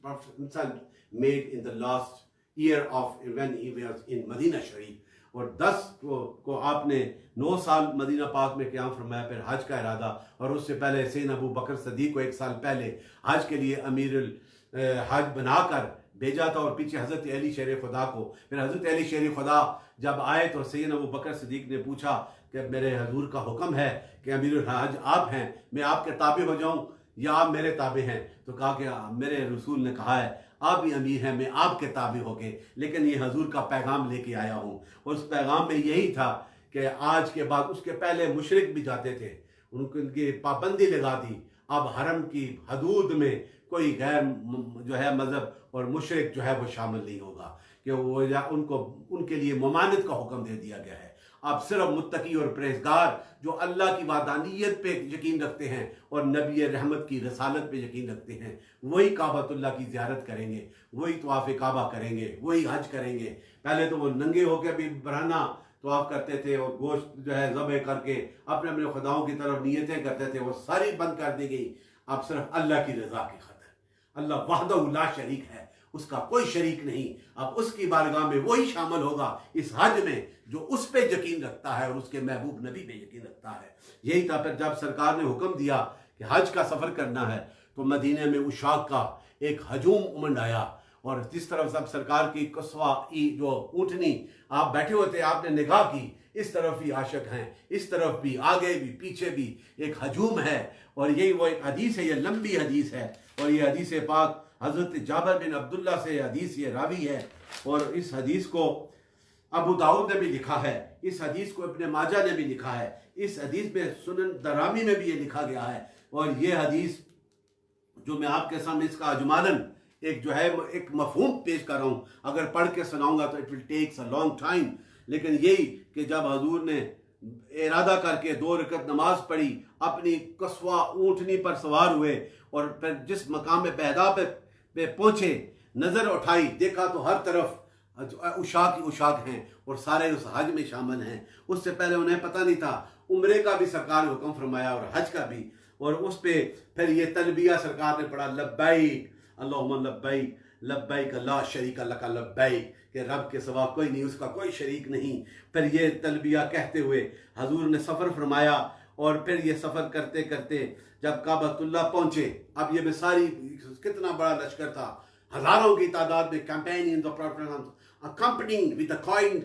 Prophet himself made in the last year of when he was in Medina Sharif. और 10 को आपने 9 साल मदीना पाक में क़याम फरमाया, फिर हज का इरादा। और उससे पहले सैयदना अबू बकर सदीक को 1 साल पहले हज के लिए अमीरुल हज बनाकर भेजा था और पीछे हज़रत अली शेर खुदा को। फिर हज़रत अली शेर खुदा जब आए तो सैयदना अबू बकर सदीक ने पूछा कि मेरे हजूर का हुक्म है कि अमीरुल हज आप हैं, मैं आपके ताबे हो जाऊं या आप मेरे ताबे हैं? तो कहा कि मेरे रसूल ने कहा है आप भी अमीर हैं, मैं आपके ताबे हो गए, लेकिन ये हजूर का पैगाम लेके आया हूँ। और उस पैगाम में यही था कि आज के बाद, उसके पहले मुशरिक भी जाते थे, उनकी पाबंदी लगा दी, अब हरम की हदूद में कोई गैर जो है मजहब और मुशरिक जो है वो शामिल नहीं होगा, कि वो उनको उनके लिए ममानत का हुक्म दे दिया गया है। अब सिर्फ मुत्तकी और परहेजगार जो अल्लाह की वादानियत पे यकीन रखते हैं और नबी रहमत की रसालत पे यकीन रखते हैं, वही काबतुल्लाह की ज़ियारत करेंगे, वही तवाफ़ काबा करेंगे, वही हज करेंगे। पहले तो वो नंगे होकर भी बराना तवाफ़ करते थे और गोश्त जो है ज़बह करके अपने अपने खुदाओं की तरफ नियतें करते थे, वो सारी बंद कर दी गई। अब सिर्फ अल्लाह की रज़ा की खातिर, अल्लाह वहदहु ला शरीक है, उसका कोई शरीक नहीं। अब उसकी बारगाह में वही शामिल होगा इस हज में जो उस पे यकीन रखता है और उसके महबूब नबी पे यकीन रखता है। यही था फिर जब सरकार ने हुक्म दिया कि हज का सफ़र करना है तो मदीने में उशाक का एक हजूम उमंड आया और जिस तरफ सब सरकार की कस्वा जो ऊँटनी आप बैठे हुए थे, आपने निगाह की, इस तरफ भी आशिक हैं, इस तरफ भी, आगे भी, पीछे भी एक हजूम है। और यही वो एक हदीस है, ये लंबी हदीस है, और ये हदीस पाक हज़रत जाबिर बिन अब्दुल्ला से हदीस ये रावी है। और इस हदीस को अबू दाऊद ने भी लिखा है, इस हदीस को इब्ने माजा ने भी लिखा है, इस हदीस में सुनन दरामी में भी ये लिखा गया है। और ये हदीस जो मैं आपके सामने इसका अजमालन एक जो है एक मफहूम पेश कर रहा हूँ, अगर पढ़ के सुनाऊंगा तो it will takes a long time. लेकिन यही कि जब हजूर ने इरादा करके 2 रकत नमाज पढ़ी, अपनी कस्वा ऊँटनी पर सवार हुए और फिर जिस मकाम में पैदा पे पहुँचे, नज़र उठाई, देखा तो हर तरफ उशाक ही उशाक हैं और सारे उस हज में शामिल हैं। उससे पहले उन्हें पता नहीं था, उम्रे का भी सरकार ने हुक्म फरमाया और हज का भी। और उस पे फिर ये तलबिया सरकार ने पढ़ा, लब्बैक अल्लाहुम्मा लब्बैक लब्बैक ला शरीका लका लब्बैक, कि रब के सिवा कोई नहीं, उसका कोई शरीक नहीं। फिर ये तलबिया कहते हुए हजूर ने सफ़र फरमाया और फिर ये सफ़र करते करते जब काबतुल्लाह पहुँचे, अब ये बेसारी कितना बड़ा लश्कर था, हज़ारों की तादाद में campaigning the profit accompanying with the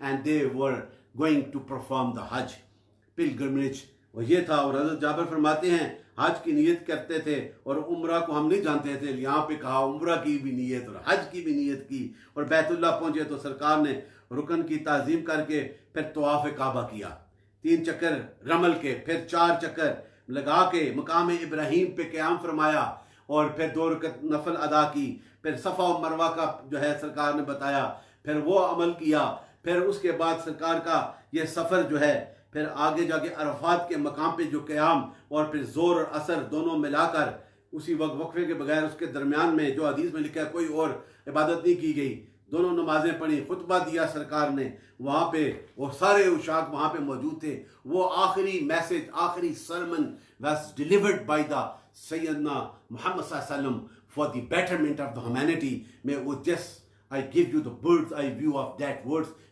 and they were going to perform the Hajj pilgrimage। और ये था। और हज़रत जाबिर फरमाते हैं हज की नीयत करते थे और उम्रा को हम नहीं जानते थे, यहाँ पे कहा उम्रा की भी नीयत और हज की भी नीयत की। और बैतुल्लाह पहुँचे तो सरकार ने रुकन की ताज़ीम करके फिर तवाफ़ काबा किया, 3 चक्कर रमल के, फिर 4 चक्कर लगा के मकाम इब्राहीम पे क़याम फरमाया और फिर 2 रकत नफल अदा की। फिर सफ़ा और मरवा का जो है सरकार ने बताया, फिर वो अमल किया। फिर उसके बाद सरकार का ये सफ़र जो है फिर आगे जाके अरफात के मकाम पे जो क़याम और फिर ज़ोर और असर दोनों मिलाकर उसी वक्फे के बगैर उसके दरमियान में जो हदीस में लिखा है कोई और इबादत नहीं की गई, दोनों नमाजें पढ़ी, खुतबा दिया सरकार ने वहाँ पे, वो सारे उशाक वहाँ पे मौजूद थे। वो आखिरी मैसेज, आखिरी sermon was delivered by the सैयदना मुहम्मद सल्लल्लाहु अलैहि वसल्लम for the betterment of the humanity। May just I give you the bird's eye view of that words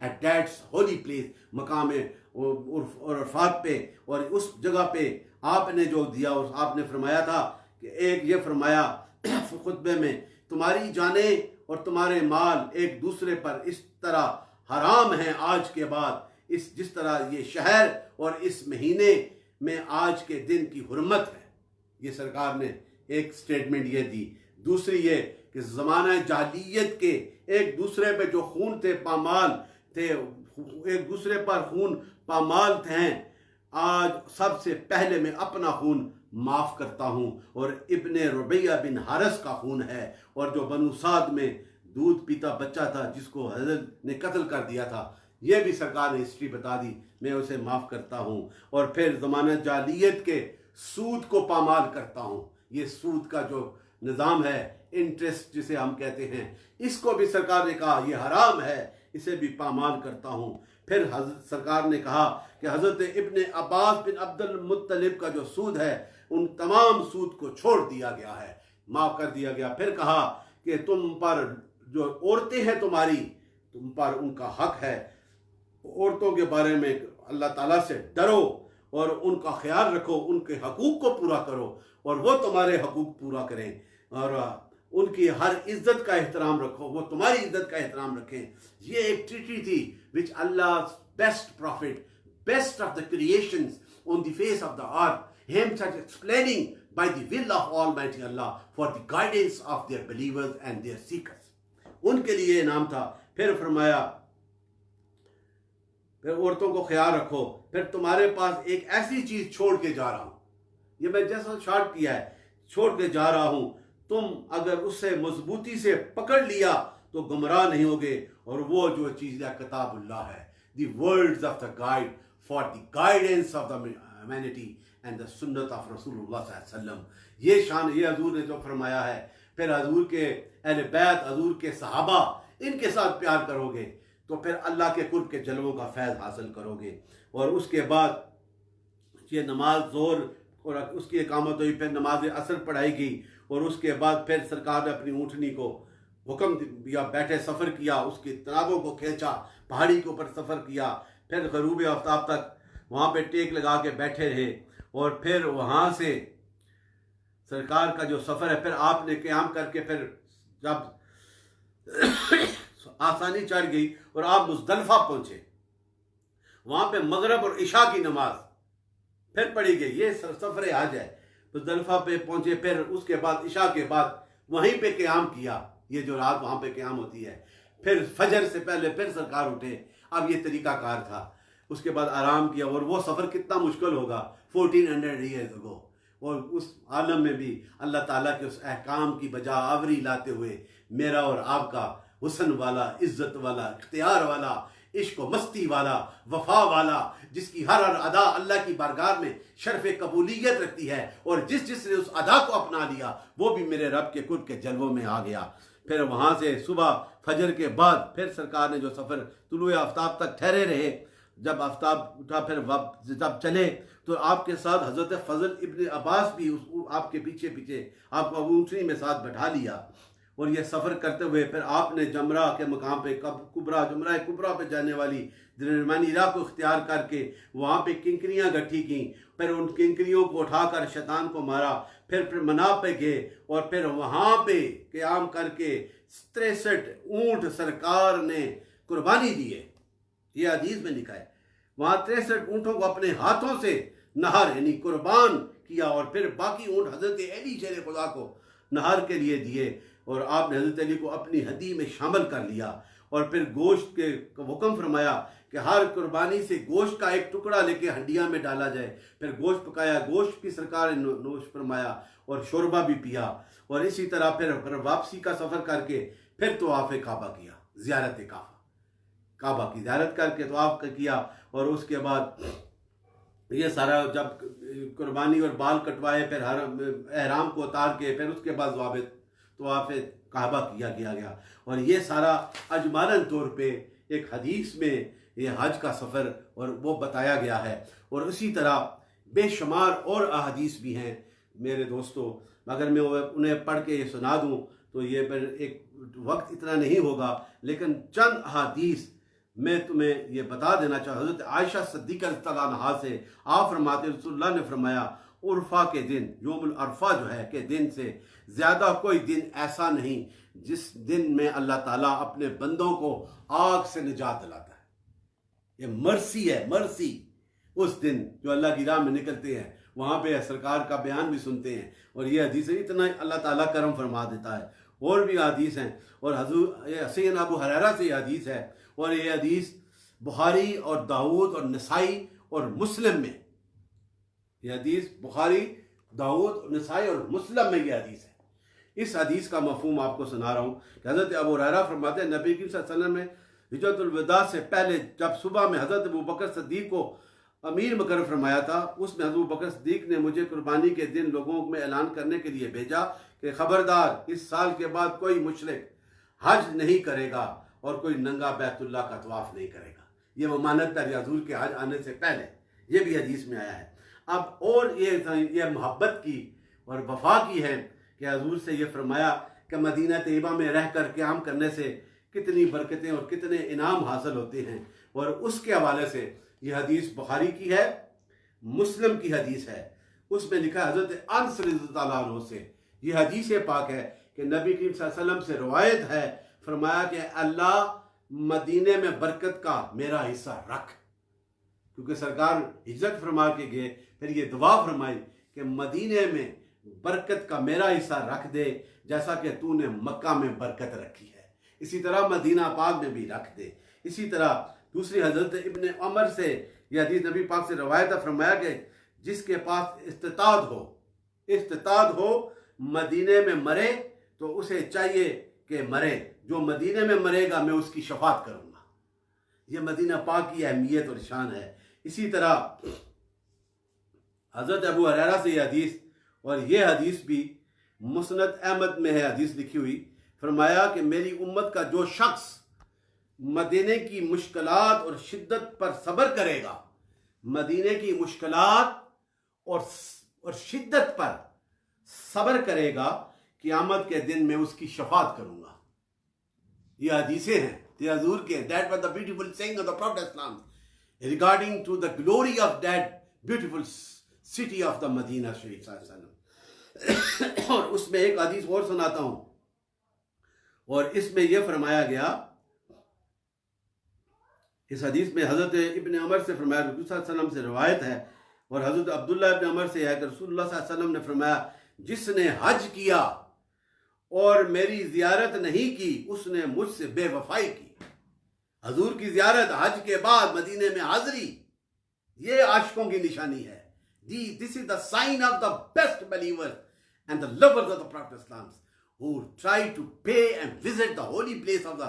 at that holy place, मकाम और अरफात पे। और उस जगह पे आपने जो दिया, उस आपने फरमाया था कि एक ये फरमाया खुतबे में, तुम्हारी जाने और तुम्हारे माल एक दूसरे पर इस तरह हराम हैं आज के बाद, इस जिस तरह ये शहर और इस महीने में आज के दिन की हुर्मत है। ये सरकार ने एक स्टेटमेंट ये दी। दूसरी ये कि ज़माना जाहिलियत के एक दूसरे पे जो खून थे पामाल थे, एक दूसरे पर खून पामाल थे, आज सबसे पहले मैं अपना खून माफ़ करता हूँ और इब्ने रुबैया बिन हारिस का खून है, और जो बनु साद में दूध पीता बच्चा था जिसको हज़रत ने कत्ल कर दिया था, ये भी सरकार ने हिस्ट्री बता दी, मैं उसे माफ़ करता हूँ। और फिर ज़माना जाहिलियत के सूद को पामाल करता हूँ। ये सूद का जो निज़ाम है, इंटरेस्ट जिसे हम कहते हैं, इसको भी सरकार ने कहा ये हराम है, इसे भी पामाल करता हूँ। फिर सरकार ने कहा कि हज़रत इब्ने अब्बास बिन अब्दुल मुत्तलिब का जो सूद है, उन तमाम सूद को छोड़ दिया गया है, माफ़ कर दिया गया। फिर कहा कि तुम पर जो औरतें हैं तुम्हारी, तुम पर उनका हक है, औरतों के बारे में अल्लाह ताला से डरो और उनका ख्याल रखो, उनके हकूक़ को पूरा करो और वो तुम्हारे हकूक़ पूरा करें, और उनकी हर इज्जत का एहतराम रखो, वो तुम्हारी इज्जत का एहतराम रखें। ये एक ट्रीटी थी which Allah best prophet, best of the creations on the face of the earth, himself explaining by the will of Almighty Allah for the guidance of their believers and their seekers। उनके लिए नाम था। फिर फरमाया फिर औरतों को ख्याल रखो, फिर तुम्हारे पास एक ऐसी चीज छोड़ के जा रहा हूं, ये मैं जैसा शॉर्ट किया है, छोड़ के जा रहा हूं, तुम अगर उससे मजबूती से पकड़ लिया तो गुमराह नहीं होगे, और वो जो चीज है किताबुल्लाह है, the words of the guide for the guidance of the humanity and the सुन्नत ऑफ रसूलुल्लाह सल्लल्लाहु अलैहि वसल्लम। ये शान ये हजूर ने जो फरमाया है। फिर हजूर के अहले बैत, हजूर के सहाबा, इनके साथ प्यार करोगे तो फिर अल्लाह के कुर्ब के जलवों का फैज़ हासिल करोगे। और उसके बाद ये नमाज ज़ोर और उसकी इकामत हुई, फिर नमाज असर पढ़ाई गई, और उसके बाद फिर सरकार ने अपनी ऊँटनी को हुक्म दिया, बैठे सफ़र किया, उसकी तनाबों को खींचा, पहाड़ी के ऊपर सफ़र किया, फिर गरूब आफ्ताब तक वहाँ पे टेक लगा के बैठे रहे, और फिर वहाँ से सरकार का जो सफ़र है, फिर आपने क़याम करके फिर जब आसानी चढ़ गई और आप मुज़दलिफ़ा पहुँचे, वहाँ पे मगरब और इशा की नमाज फिर पढ़ी गई। ये सफ़र हज है। मुज़दलिफ़ा पे पहुँचे, फिर उसके बाद इशा के बाद वहीं पे क़याम किया। ये जो रात वहाँ पे क़याम होती है, फिर फजर से पहले फिर सरकार उठे। अब ये तरीक़ाकार था। उसके बाद आराम किया। और वो सफ़र कितना मुश्किल होगा 1400 ईयर्स अगो। और उस आलम में भी अल्लाह ताला के उस अहकाम की बजा आवरी लाते हुए मेरा और आपका हुस्न वाला, इज़्ज़त वाला, इख्तियार वाला, इश्क व मस्ती वाला, वफा वाला, जिसकी हर अदा अल्लाह की बारगाह में शर्फ कबूलियत रखती है, और जिसने उस अदा को अपना लिया वो भी मेरे रब के कुर्ब के जलवों में आ गया। फिर वहाँ से सुबह फजर के बाद फिर सरकार ने जो सफ़र तुलुए आफ्ताब तक ठहरे रहे। जब आफ्ताब उठा फिर जब चले तो आपके साथ हज़रत फ़ज़ल इब्न अब्बास भी आपके पीछे पीछे आपको ऊँटनी में साथ बैठा लिया। और ये सफ़र करते हुए फिर आपने जमरा के मकाम पे जमरा कुबरा पे जाने वाली दरमियानी राह को इख्तियार करके वहाँ पे किंकरियाँ गट्ठी की। फिर उन किंकरियों को उठाकर शैतान को मारा। फिर मनाब पे गए और फिर वहाँ पे क़याम करके 63 ऊँट सरकार ने कुर्बानी दिए। ये हदीस में लिखा है। वहाँ 63 ऊँटों को अपने हाथों से नहर यानी कुर्बान किया। और फिर बाकी ऊँट हज़रत अली शेर खुदा को नहर के लिए दिए। और आपने हज़रत अली को अपनी हदी में शामिल कर लिया। और फिर गोश्त के हुक्म फरमाया कि हर कुर्बानी से गोश्त का एक टुकड़ा लेके हंडिया में डाला जाए। फिर गोश्त पकाया, गोश्त की सरकार ने नोश फरमाया और शोरबा भी पिया। और इसी तरह फिर वापसी का सफ़र करके फिर तवाफ़ काबा किया, ज़ियारत काबा की ज़ियारत करके तवाफ़ किया। और उसके बाद ये सारा जब कुर्बानी और बाल कटवाए, फिर एहराम को उतार के फिर उसके बाद तवाफ़ काबा किया गया। और ये सारा अजमालन तौर पे एक हदीस में ये हज का सफ़र और वो बताया गया है। और उसी तरह बेशुमार और अहादीस भी हैं मेरे दोस्तों। अगर मैं उन्हें पढ़ के सुना दूँ तो ये फिर एक वक्त इतना नहीं होगा। लेकिन चंद अहादीस मैं तुम्हें ये बता देना चाहूँ। हज़रत आयशा सिद्दीक़ा रज़ियल्लाहु अन्हा से आप फरमाते रसूलुल्लाह ने फरमाया, उर्फ़ा के दिन, यौमुल अरफ़ा जो है के दिन से ज़्यादा कोई दिन ऐसा नहीं जिस दिन में अल्लाह ताला अपने बंदों को आग से निजात दिलाता है। ये मर्सी है, मर्सी। उस दिन जो अल्लाह की राह में निकलते हैं वहाँ पे सरकार का बयान भी सुनते हैं। और ये हदीस इतना अल्लाह ताला करम फरमा देता है। और भी हदीस हैं। और हज़रत सैयदना अबू हुरैरा से ये हदीस है। और ये हदीस बुखारी और दाऊद और नसाई और मुस्लिम में, ये हदीस बुखारी, दाऊद, नसाई और मुस्लिम में ये हदीस है। इस हदीस का मफहूम आपको सुना रहा हूँ कि हज़रत अबू हुरैरा फरमाते हैं, नबी करीम सल्लल्लाहु अलैहि वसल्लम ने हिजरतुल विदा से पहले जब सुबह में हज़रत अबू बकर सिद्दीक़ को अमीर मुकर्रर फरमाया था, उसमें हज़रत अबू बकर सिद्दीक़ ने मुझे कुर्बानी के दिन लोगों में ऐलान करने के लिए भेजा कि खबरदार, इस साल के बाद कोई मुशरिक हज नहीं करेगा और कोई नंगा बैतुल्लाह का तवाफ़ नहीं करेगा। ये ममानत है हजूर के हज आने से पहले। ये भी हदीस में आया है। अब और ये मोहब्बत की और वफा की है कि हजूर से ये फरमाया कि मदीना तैयबा में रह कर क़याम करने से कितनी बरकतें और कितने इनाम हासिल होते हैं। और उसके हवाले से ये हदीस बुखारी की है, मुस्लिम की हदीस है। उसमें लिखा है हज़रत अनस रज़ियल्लाहु अन्हु से ये हदीस पाक है कि नबी करीम सल्लल्लाहु अलैहि वसल्लम से रवायत है, फरमाया कि अल्लाह मदीने में बरकत का मेरा हिस्सा रख। क्योंकि सरकार हिजरत फरमा के गए, फिर ये दुआ फरमाई कि मदीने में बरकत का मेरा हिस्सा रख दे, जैसा कि तूने मक्का में बरकत रखी है, इसी तरह मदीना पाक में भी रख दे। इसी तरह दूसरी हज़रत इब्न उमर से यह हदीस नबी पाक से रवायत फरमाया कि जिसके पास इस्तिताद हो मदीने में मरे तो उसे चाहिए कि मरे, जो मदीने में मरेगा मैं उसकी शफात करूँगा। ये मदीना पाक की अहमियत और शान है। इसी तरह हज़रत अबू हुरैरा से यह हदीस, और ये हदीस भी मुस्नद अहमद में है हदीस लिखी हुई, फरमाया कि मेरी उम्मत का जो शख्स मदीने की मुश्किलात और शिद्दत पर सब्र करेगा, मदीने की मुश्किलात और शिद्दत पर सब्र करेगा, क़यामत के दिन में उसकी शफात करूँगा। ये हदीसें हैं हजूर के। That was the beautiful saying of the prophet Islam regarding to the glory of that beautiful city of the Medina शरीफ सल्लल्लाहु अलैहि वसल्लम। और उसमें एक हदीस और सुनाता हूं, और इसमें यह फरमाया गया, इस हदीस में हज़रत इब्न उमर से फरमाया, रसूल सल्लल्लाहु अलैहि वसल्लम से रवायत है, और हज़रत अब्दुल्लाह इब्न उमर से है कि रसूलुल्लाह सल्लल्लाहु अलैहि वसल्लम ने फरमाया, जिसने हज किया और मेरी ज़ियारत नहीं की उसने मुझसे बेवफाई की। हजूर की ज़ियारत, हज के बाद मदीने में हाज़री, ये आशिकों की निशानी है। This is the sign of the best believers and the lovers of the Prophet Islam, who try to pay and visit the holy place of the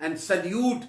and salute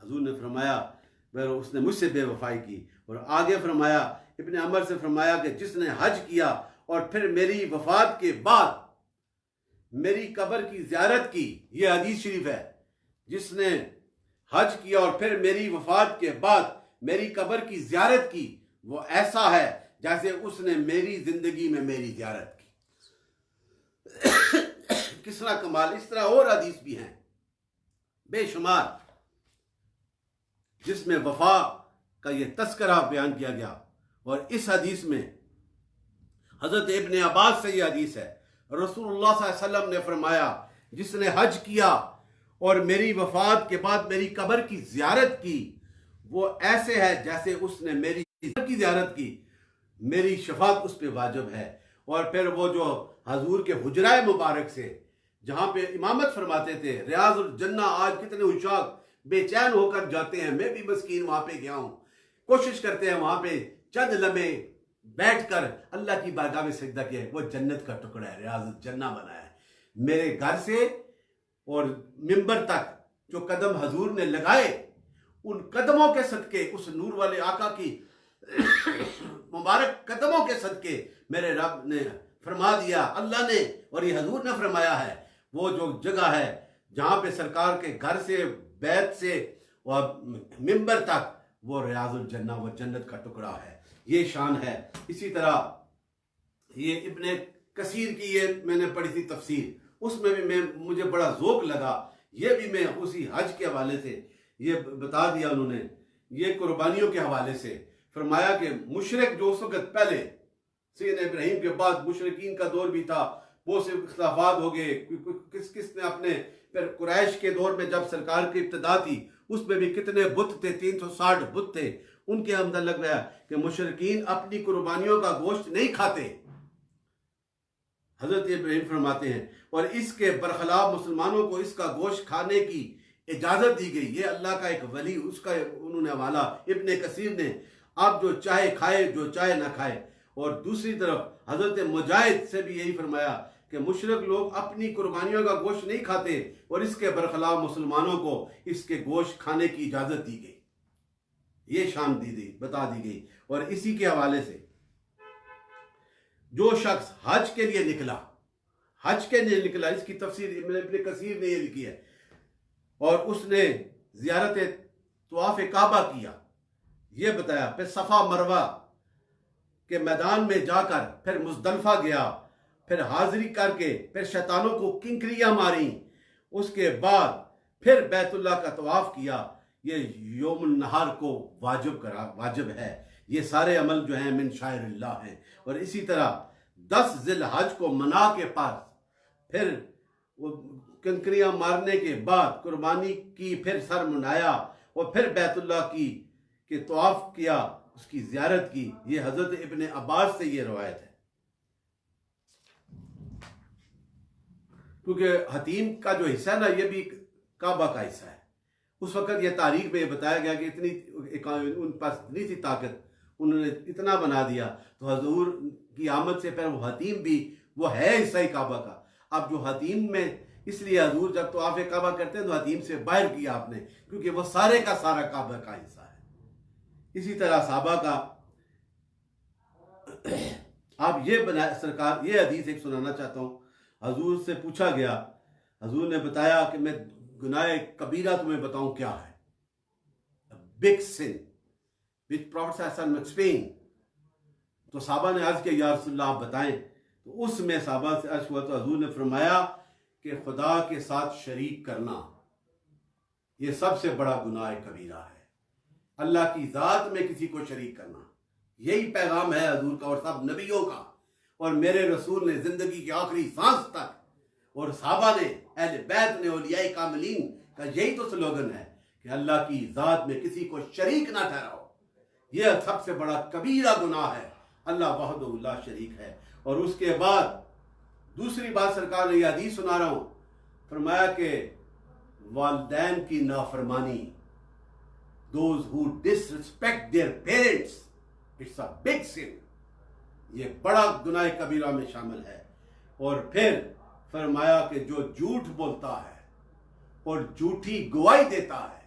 हजूर ने फरमाया वह उसने मुझसे बेवफाई की, और आगे फरमाया, इब्न उमर से फरमाया कि जिसने हज किया और फिर मेरी वफात के बाद मेरी कब्र की ज़ियारत की, यह हदीस शरीफ है, जिसने हज किया और फिर मेरी वफात के बाद मेरी कब्र की ज़ियारत की, वो ऐसा है जैसे उसने मेरी जिंदगी में मेरी ज़ियारत की। किसना कमाल। इस तरह और हदीस भी हैं बेशुमार जिसमें वफा का ये तस्करा बयान किया गया। और इस हदीस में हजरत इब्न अब्बास से ये हदीस है, रसूलुल्लाह सल्लल्लाहु अलैहि वसल्लम ने फरमाया, जिसने हज किया और मेरी वफात के बाद मेरी कब्र की ज़ियारत की, वो ऐसे है जैसे उसने मेरी की ज़ियारत की, मेरी शफात उस पर वाजिब है। और फिर वो जो हजूर के हुजराए मुबारक से जहाँ पे इमामत फरमाते थे, रियाजुल जन्ना, आज कितने उशाक बेचैन होकर जाते हैं, मैं भी मस्कीन वहाँ पे गया हूँ, कोशिश करते हैं वहाँ पे चंद लम्हे बैठकर अल्लाह की बारगाह में सजदा किया है। वो जन्नत का टुकड़ा है, रियाजुल जन्ना बनाया है। मेरे घर से और मिंबर तक जो कदम हजूर ने लगाए, उन कदमों के सदके, उस नूर वाले आका की मुबारक कदमों के सदके मेरे रब ने फरमा दिया, अल्लाह ने और ये हजूर ने फरमाया है, वो जो जगह है जहाँ पे सरकार के घर से, बैत से और मिंबर तक, वो रियाजुल जन्ना, वो जन्नत का टुकड़ा है। ये शान है। इसी तरह ये इब्ने कसीर की ये मैंने पढ़ी थी तफसीर, उसमें भी मुझे बड़ा ज़ौक़ लगा। ये भी मैं उसी हज के हवाले से ये बता दिया उन्होंने, ये कुर्बानियों के हवाले से फरमाया कि मुशरिक जो उस वक़्त पहले सैयदना इब्राहीम के बाद मुशरिकीन का दौर भी था, वो से इख्तिलाफात हो गए, किस किस ने अपने, फिर कुरैश के दौर में जब सरकार की इब्तिदा थी उसमें भी कितने बुत थे, 360 बुत थे। उनके अंदर लग गया कि मुशरिकीन अपनी कुर्बानियों का गोश्त नहीं खाते। हजरत इब्राहीम फरमाते हैं, और इसके बरखिलाफ मुसलमानों को इसका गोश्त खाने की इजाजत दी गई। ये अल्लाह का एक वली, उसका उन्होंने हवाला इब्ने कसीर ने, आप जो चाहे खाए, जो चाहे ना खाए। और दूसरी तरफ हजरत मुजाहिद से भी यही फरमाया कि मुशरिक लोग अपनी कुर्बानियों का गोश्त नहीं खाते, और इसके बरखिलाफ मुसलमानों को इसके गोश्त खाने की इजाजत दी गई। ये शान दी गई, बता दी गई। और इसी के हवाले से जो शख्स हज के लिए निकला, हज के लिए निकला, इसकी तफसीर इब्ने कसीर ने ये लिखी है, और उसने ज़ियारत तवाफ़ काबा किया, ये बताया, फिर सफ़ा मरवा के मैदान में जाकर फिर मुज़दलिफ़ा गया, फिर हाज़री करके फिर शैतानों को किंकरियाँ मारी, उसके बाद फिर बैतुल्लाह का तवाफ़ किया। ये यौमुन नहार को वाजिब है। ये सारे अमल जो हैं मिन शाइरिल्लाह हैं। और इसी तरह 10 ज़िलहज को मना के पास फिर वो कंकरियाँ मारने के बाद कुर्बानी की, फिर सर मुंडाया और फिर बैतुल्लाह की के तवाफ़ किया, उसकी ज़ियारत की। ये हज़रत इब्ने अब्बास से ये रवायत है। क्योंकि हतीम का जो हिस्सा है ना, ये भी काबा का हिस्सा है। उस वक़्त ये तारीख में बताया गया कि इतनी उन पास इतनी थी ताकत, उन्होंने इतना बना दिया, तो हजूर की आमद से पहले वो हतीम भी वो है हिस्सा ही काबा का। अब जो हतीम में, इसलिए हजूर जब तो आप काबा करते हैं तो हतीम से बाहर किया आपने, क्योंकि वो सारे का सारा काबा का हिस्सा है। इसी तरह साहबा का आप ये बना सरकार, ये हदीस एक सुनाना चाहता हूँ। हजूर से पूछा गया, हजूर ने बताया कि मैं गुनाह कबीरा तुम्हें बताऊं क्या है, बिग सिन विच प्रॉफिट एक्सप्लेन। तो साहबा ने अर्ज किया, या रसूलल्लाह आप बताएं। तो उसमें साहबा से अर्ज हुआ तो हजूर ने फरमाया कि खुदा के साथ शरीक करना ये सबसे बड़ा गुनाह कबीरा है। अल्लाह की ज़ात में किसी को शरीक करना। यही पैगाम है हजूर का और सब नबियों का। और मेरे रसूल ने ज़िंदगी की आखिरी सांस तक, और सहाबा ने, अहले बैत ने, औलियाए कामिलीन का यही तो स्लोगन है कि अल्लाह की ज़ात में किसी को शरीक ना ठहराओ। यह सबसे बड़ा कबीरा गुनाह है। अल्लाह वहदहु ला शरीक है। और उसके बाद दूसरी बात सरकार ने यह हदीस सुना रहा हूँ, फरमाया कि वालिदैन की नाफरमानी, those who disrespect their parents, it's a big sin, ये बड़ा गुनाह कबीरा में शामिल है। और फिर फरमाया कि जो झूठ बोलता है और झूठी गवाही देता है,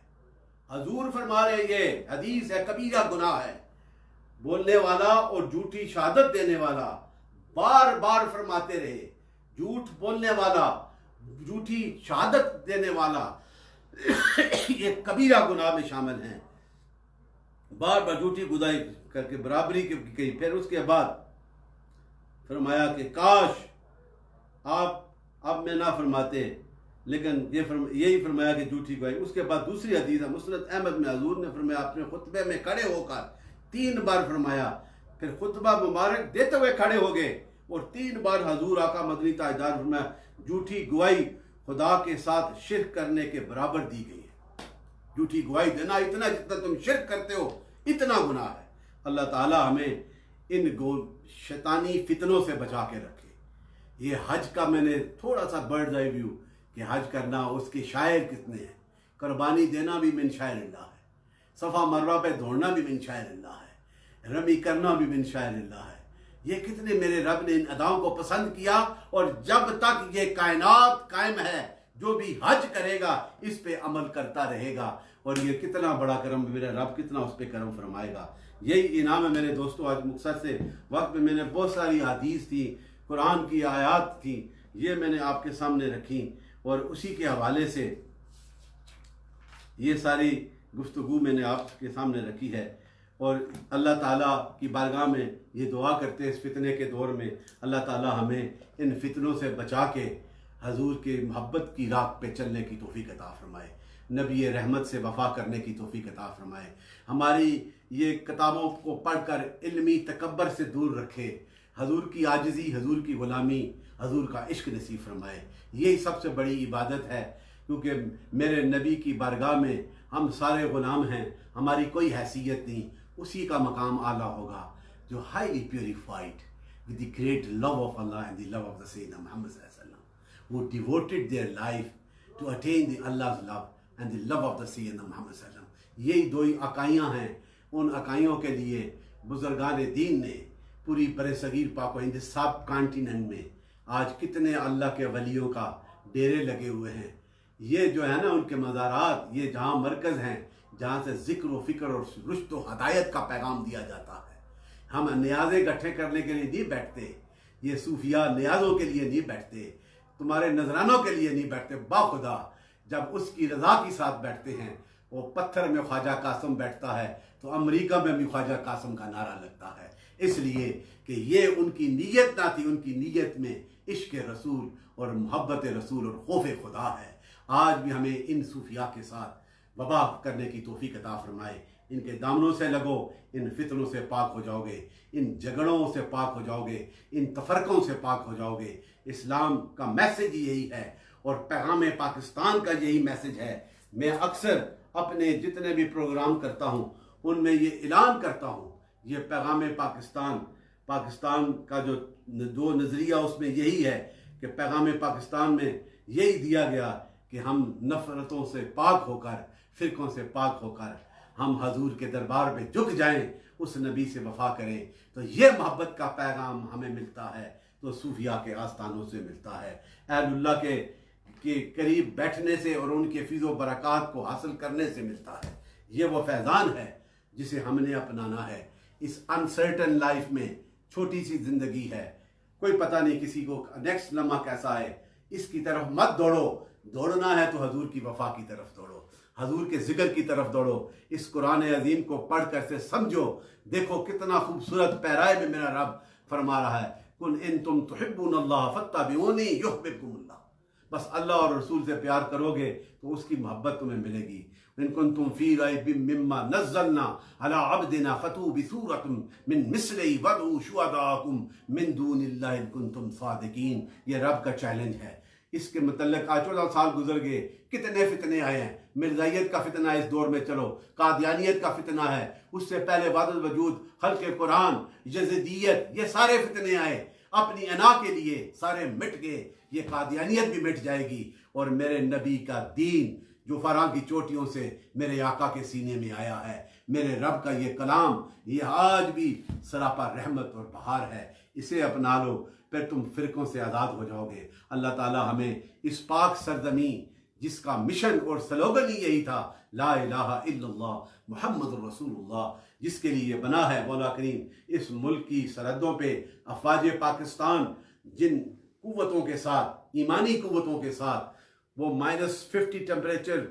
हजूर फरमा रहे ये हदीस है, कबीरा गुनाह है। बोलने वाला और झूठी शहादत देने वाला, बार बार फरमाते रहे, झूठ बोलने वाला, झूठी शहादत देने वाला ये कबीरा गुनाह में शामिल हैं। बार बार झूठी गुदाई करके बराबरी की गई। फिर उसके बाद फरमाया कि काश आप अब में ना फरमाते, लेकिन यही फरमाया कि झूठी गवाही। उसके बाद दूसरी हदीस है मुस्नद अहमद में, हजूर ने फरमाया अपने खुतबे में खड़े होकर 3 बार फरमाया, फिर खुतबा मुबारक देते हुए खड़े हो गए और 3 बार हजूर आका मदनी ताजदार फरमाया झूठी गवाही खुदा के साथ शिर्क करने के बराबर दी गई है। झूठी गवाही देना इतना जितना तुम शिर्क करते हो इतना गुनाह है। अल्लाह ताला हमें इन शैतानी फितनों से बचा के रखे। ये हज का मैंने थोड़ा सा बर्ड आई व्यू कि हज करना, उसके शायर कितने हैं। कुर्बानी देना भी मिन शायरिल्लाह है, सफ़ा मरवा पे दौड़ना भी मिन शायरिल्लाह है, रमी करना भी मिन शायरिल्लाह है। ये कितने मेरे रब ने इन अदाओं को पसंद किया। और जब तक ये कायनात कायम है, जो भी हज करेगा इस पे अमल करता रहेगा। और ये कितना बड़ा करम, मेरा रब कितना उस पर करम फरमाएगा। यही इनाम है मेरे दोस्तों। आज मुख्तसर से वक्त में मैंने बहुत सारी हदीस थी, कुरान की आयात थी, ये मैंने आपके सामने रखी और उसी के हवाले से ये सारी गुफ्तगू मैंने आपके सामने रखी है। और अल्लाह ताला की बारगाह में ये दुआ करते हैं इस फितने के दौर में, अल्लाह ताला हमें इन फितनों से बचा के हजूर के मोहब्बत की राह पे चलने की तौफीक अता फरमाए, नबी रहमत से वफ़ा करने की तौफीक अता फरमाए, हमारी ये किताबों को पढ़कर इल्मी तकब्बर से दूर रखे, हजूर की आजिज़ी, हजूर की ग़ुलामी, हजूर का इश्क नसीब फरमाए। यही सबसे बड़ी इबादत है, क्योंकि मेरे नबी की बारगाह में हम सारे ग़ुलाम हैं, हमारी कोई हैसियत नहीं। उसी का मकाम आला होगा जो highly purified with the great love of Allah and the love of the सैयदना मुहम्मद सल्लल्लाहु अलैहि वसल्लम, who devoted their life to attain the Allah's love and the love of the Syedna Muhammad सल्लल्लाहु अलैहि वसल्लम। यही दो ही अकाइयाँ हैं। उन अकाइयों के लिए बुजुर्गान दीन ने पूरी बरसगीर पाक हिंद सब कॉन्टिनेंट में आज कितने अल्लाह के वलियों का डेरे लगे हुए हैं। ये जो है ना उनके मज़ारात, ये जहाँ मरकज़ हैं, जहाँ से ज़िक्र व फ़िक्र और रुश्द व हदायत का पैगाम दिया जाता है। हम न्याज़े इकट्ठे करने के लिए नहीं बैठते, ये सूफिया न्याज़ों के लिए नहीं बैठते, तुम्हारे नजरानों के लिए नहीं बैठते। बाखुदा जब उसकी रज़ा के साथ बैठते हैं, वो पत्थर में ख्वाजा कासिम बैठता है तो अमेरिका में भी ख्वाजा कासिम का नारा लगता है। इसलिए कि ये उनकी नीयत ना थी, उनकी नीयत में इश्क रसूल और मोहब्बत रसूल और खौफ खुदा है। आज भी हमें इन सूफिया के साथ वबा करने की तौफीक अता फरमाए। इनके दामनों से लगो, इन फितनों से पाक हो जाओगे, इन झगड़ों से पाक हो जाओगे, इन तफरकों से पाक हो जाओगे। इस्लाम का मैसेज यही है और पैगाम पाकिस्तान का यही मैसेज है। मैं अक्सर अपने जितने भी प्रोग्राम करता हूँ उनमें ये ऐलान करता हूँ, ये पैगाम पाकिस्तान का जो नज़रिया उसमें यही है कि पैगाम पाकिस्तान में यही दिया गया कि हम नफ़रतों से पाक होकर, फ़िरक़ों से पाक होकर हम हजूर के दरबार पे झुक जाएं, उस नबी से वफ़ा करें। तो ये मोहब्बत का पैगाम हमें मिलता है तो सूफिया के आस्थानों से मिलता है, अहलुल्लाह के करीब बैठने से और उनके फ़िज़ो बरक़ात को हासिल करने से मिलता है। ये वो फैज़ान है जिसे हमने अपनाना है। इस अनसर्टन लाइफ में छोटी सी ज़िंदगी है, कोई पता नहीं किसी को नेक्स्ट लम्हा कैसा है। इसकी तरफ मत दौड़ो, दौड़ना है तो हजूर की वफ़ा की तरफ दौड़ो, हजूर के ज़िक्र की तरफ दौड़ो। इस कुरान अज़ीम को पढ़ कर से समझो, देखो कितना खूबसूरत पैराए में मेरा रब फरमा रहा है, कुल इन तुम तुहिब्बूनल्लाह फत्तबिऊनी युहिब्बुकुमुल्लाह। बस अल्लाह और रसूल से प्यार करोगे तो उसकी मोहब्बत तुम्हें मिलेगी। इन कुंतुम फी रैबिम मिम्मा नज़्ज़लना अला अब्दिना फतू बिसूरतिम मिन मिस्लिही वदऊ शुहदाकुम मिन दूनिल्लाहि इन कुंतुम सादिकीन। ये रब का चैलेंज है। इसके मतलब आज 14 साल गुजर गए, कितने फितने आए हैं। मिर्जाइयत का फितना इस दौर में, चलो कादियानियत का फितना है, उससे पहले वादल वजूद, हल्के कुरान, यजीदियत, ये सारे फितने आए। अपनी अना के लिए सारे मिट गए। ये कादियानियत भी मिट जाएगी और मेरे नबी का दीन जो फरां की चोटियों से मेरे आका के सीने में आया है, मेरे रब का ये कलाम, ये आज भी सरापा रहमत और बहार है। इसे अपना लो, फिर तुम फिरकों से आज़ाद हो जाओगे। अल्लाह ताला हमें इस पाक सरजमी जिसका मिशन और स्लोगन ही यही था, ला इलाहा इल्लल्लाह मुहम्मदुर रसूलुल्लाह, जिसके लिए बना है मौला करीम इस मुल्क की सरहदों पे अफवाज पाकिस्तान जिन कुव्वतों के साथ, ईमानी कुव्वतों के साथ, वो -50 टेम्परेचर,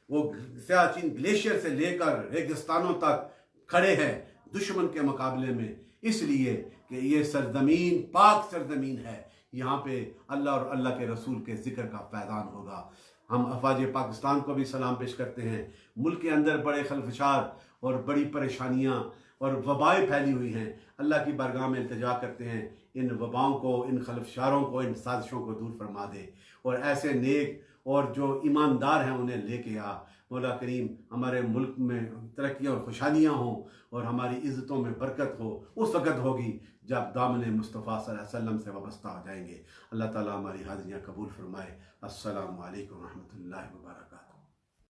वो सियाचिन ग्लेशियर से लेकर रेगिस्तानों तक खड़े हैं दुश्मन के मुकाबले में, इसलिए कि ये सरजमीन पाक सरजमीन है। यहाँ पे अल्लाह और अल्लाह के रसूल के ज़िक्र का फैज़ान होगा। हम अफवाज पाकिस्तान को भी सलाम पेश करते हैं। मुल्क के अंदर बड़े खलफशार और बड़ी परेशानियाँ और वबाएँ फैली हुई हैं। अल्लाह की बारगाह में इल्तिजा करते हैं इन वबाओं को, इन खलफशारों को, इन साजिशों को दूर फरमा दे और ऐसे नेक और जो ईमानदार हैं उन्हें लेके आ। मौला करीम हमारे मुल्क में तरक्की और खुशहालियाँ हों और हमारी इज़्ज़तों में बरकत हो, उस वक़्त होगी जब दामन मुस्तफ़ा सल्लल्लाहु अलैहि वसल्लम से वाबस्ता हो जाएंगे। अल्लाह ताला हमारी हाज़िरियाँ कबूल फरमाए। अस्सलामु अलैकुम रहमतुल्लाहि व बरकातुहू।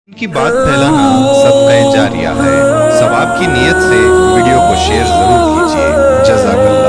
उनकी बात फैलाना सदक़े जारिया है। सवाब की नीयत से वीडियो को शेयर जरूर कीजिए। जज़ाकल्लाह।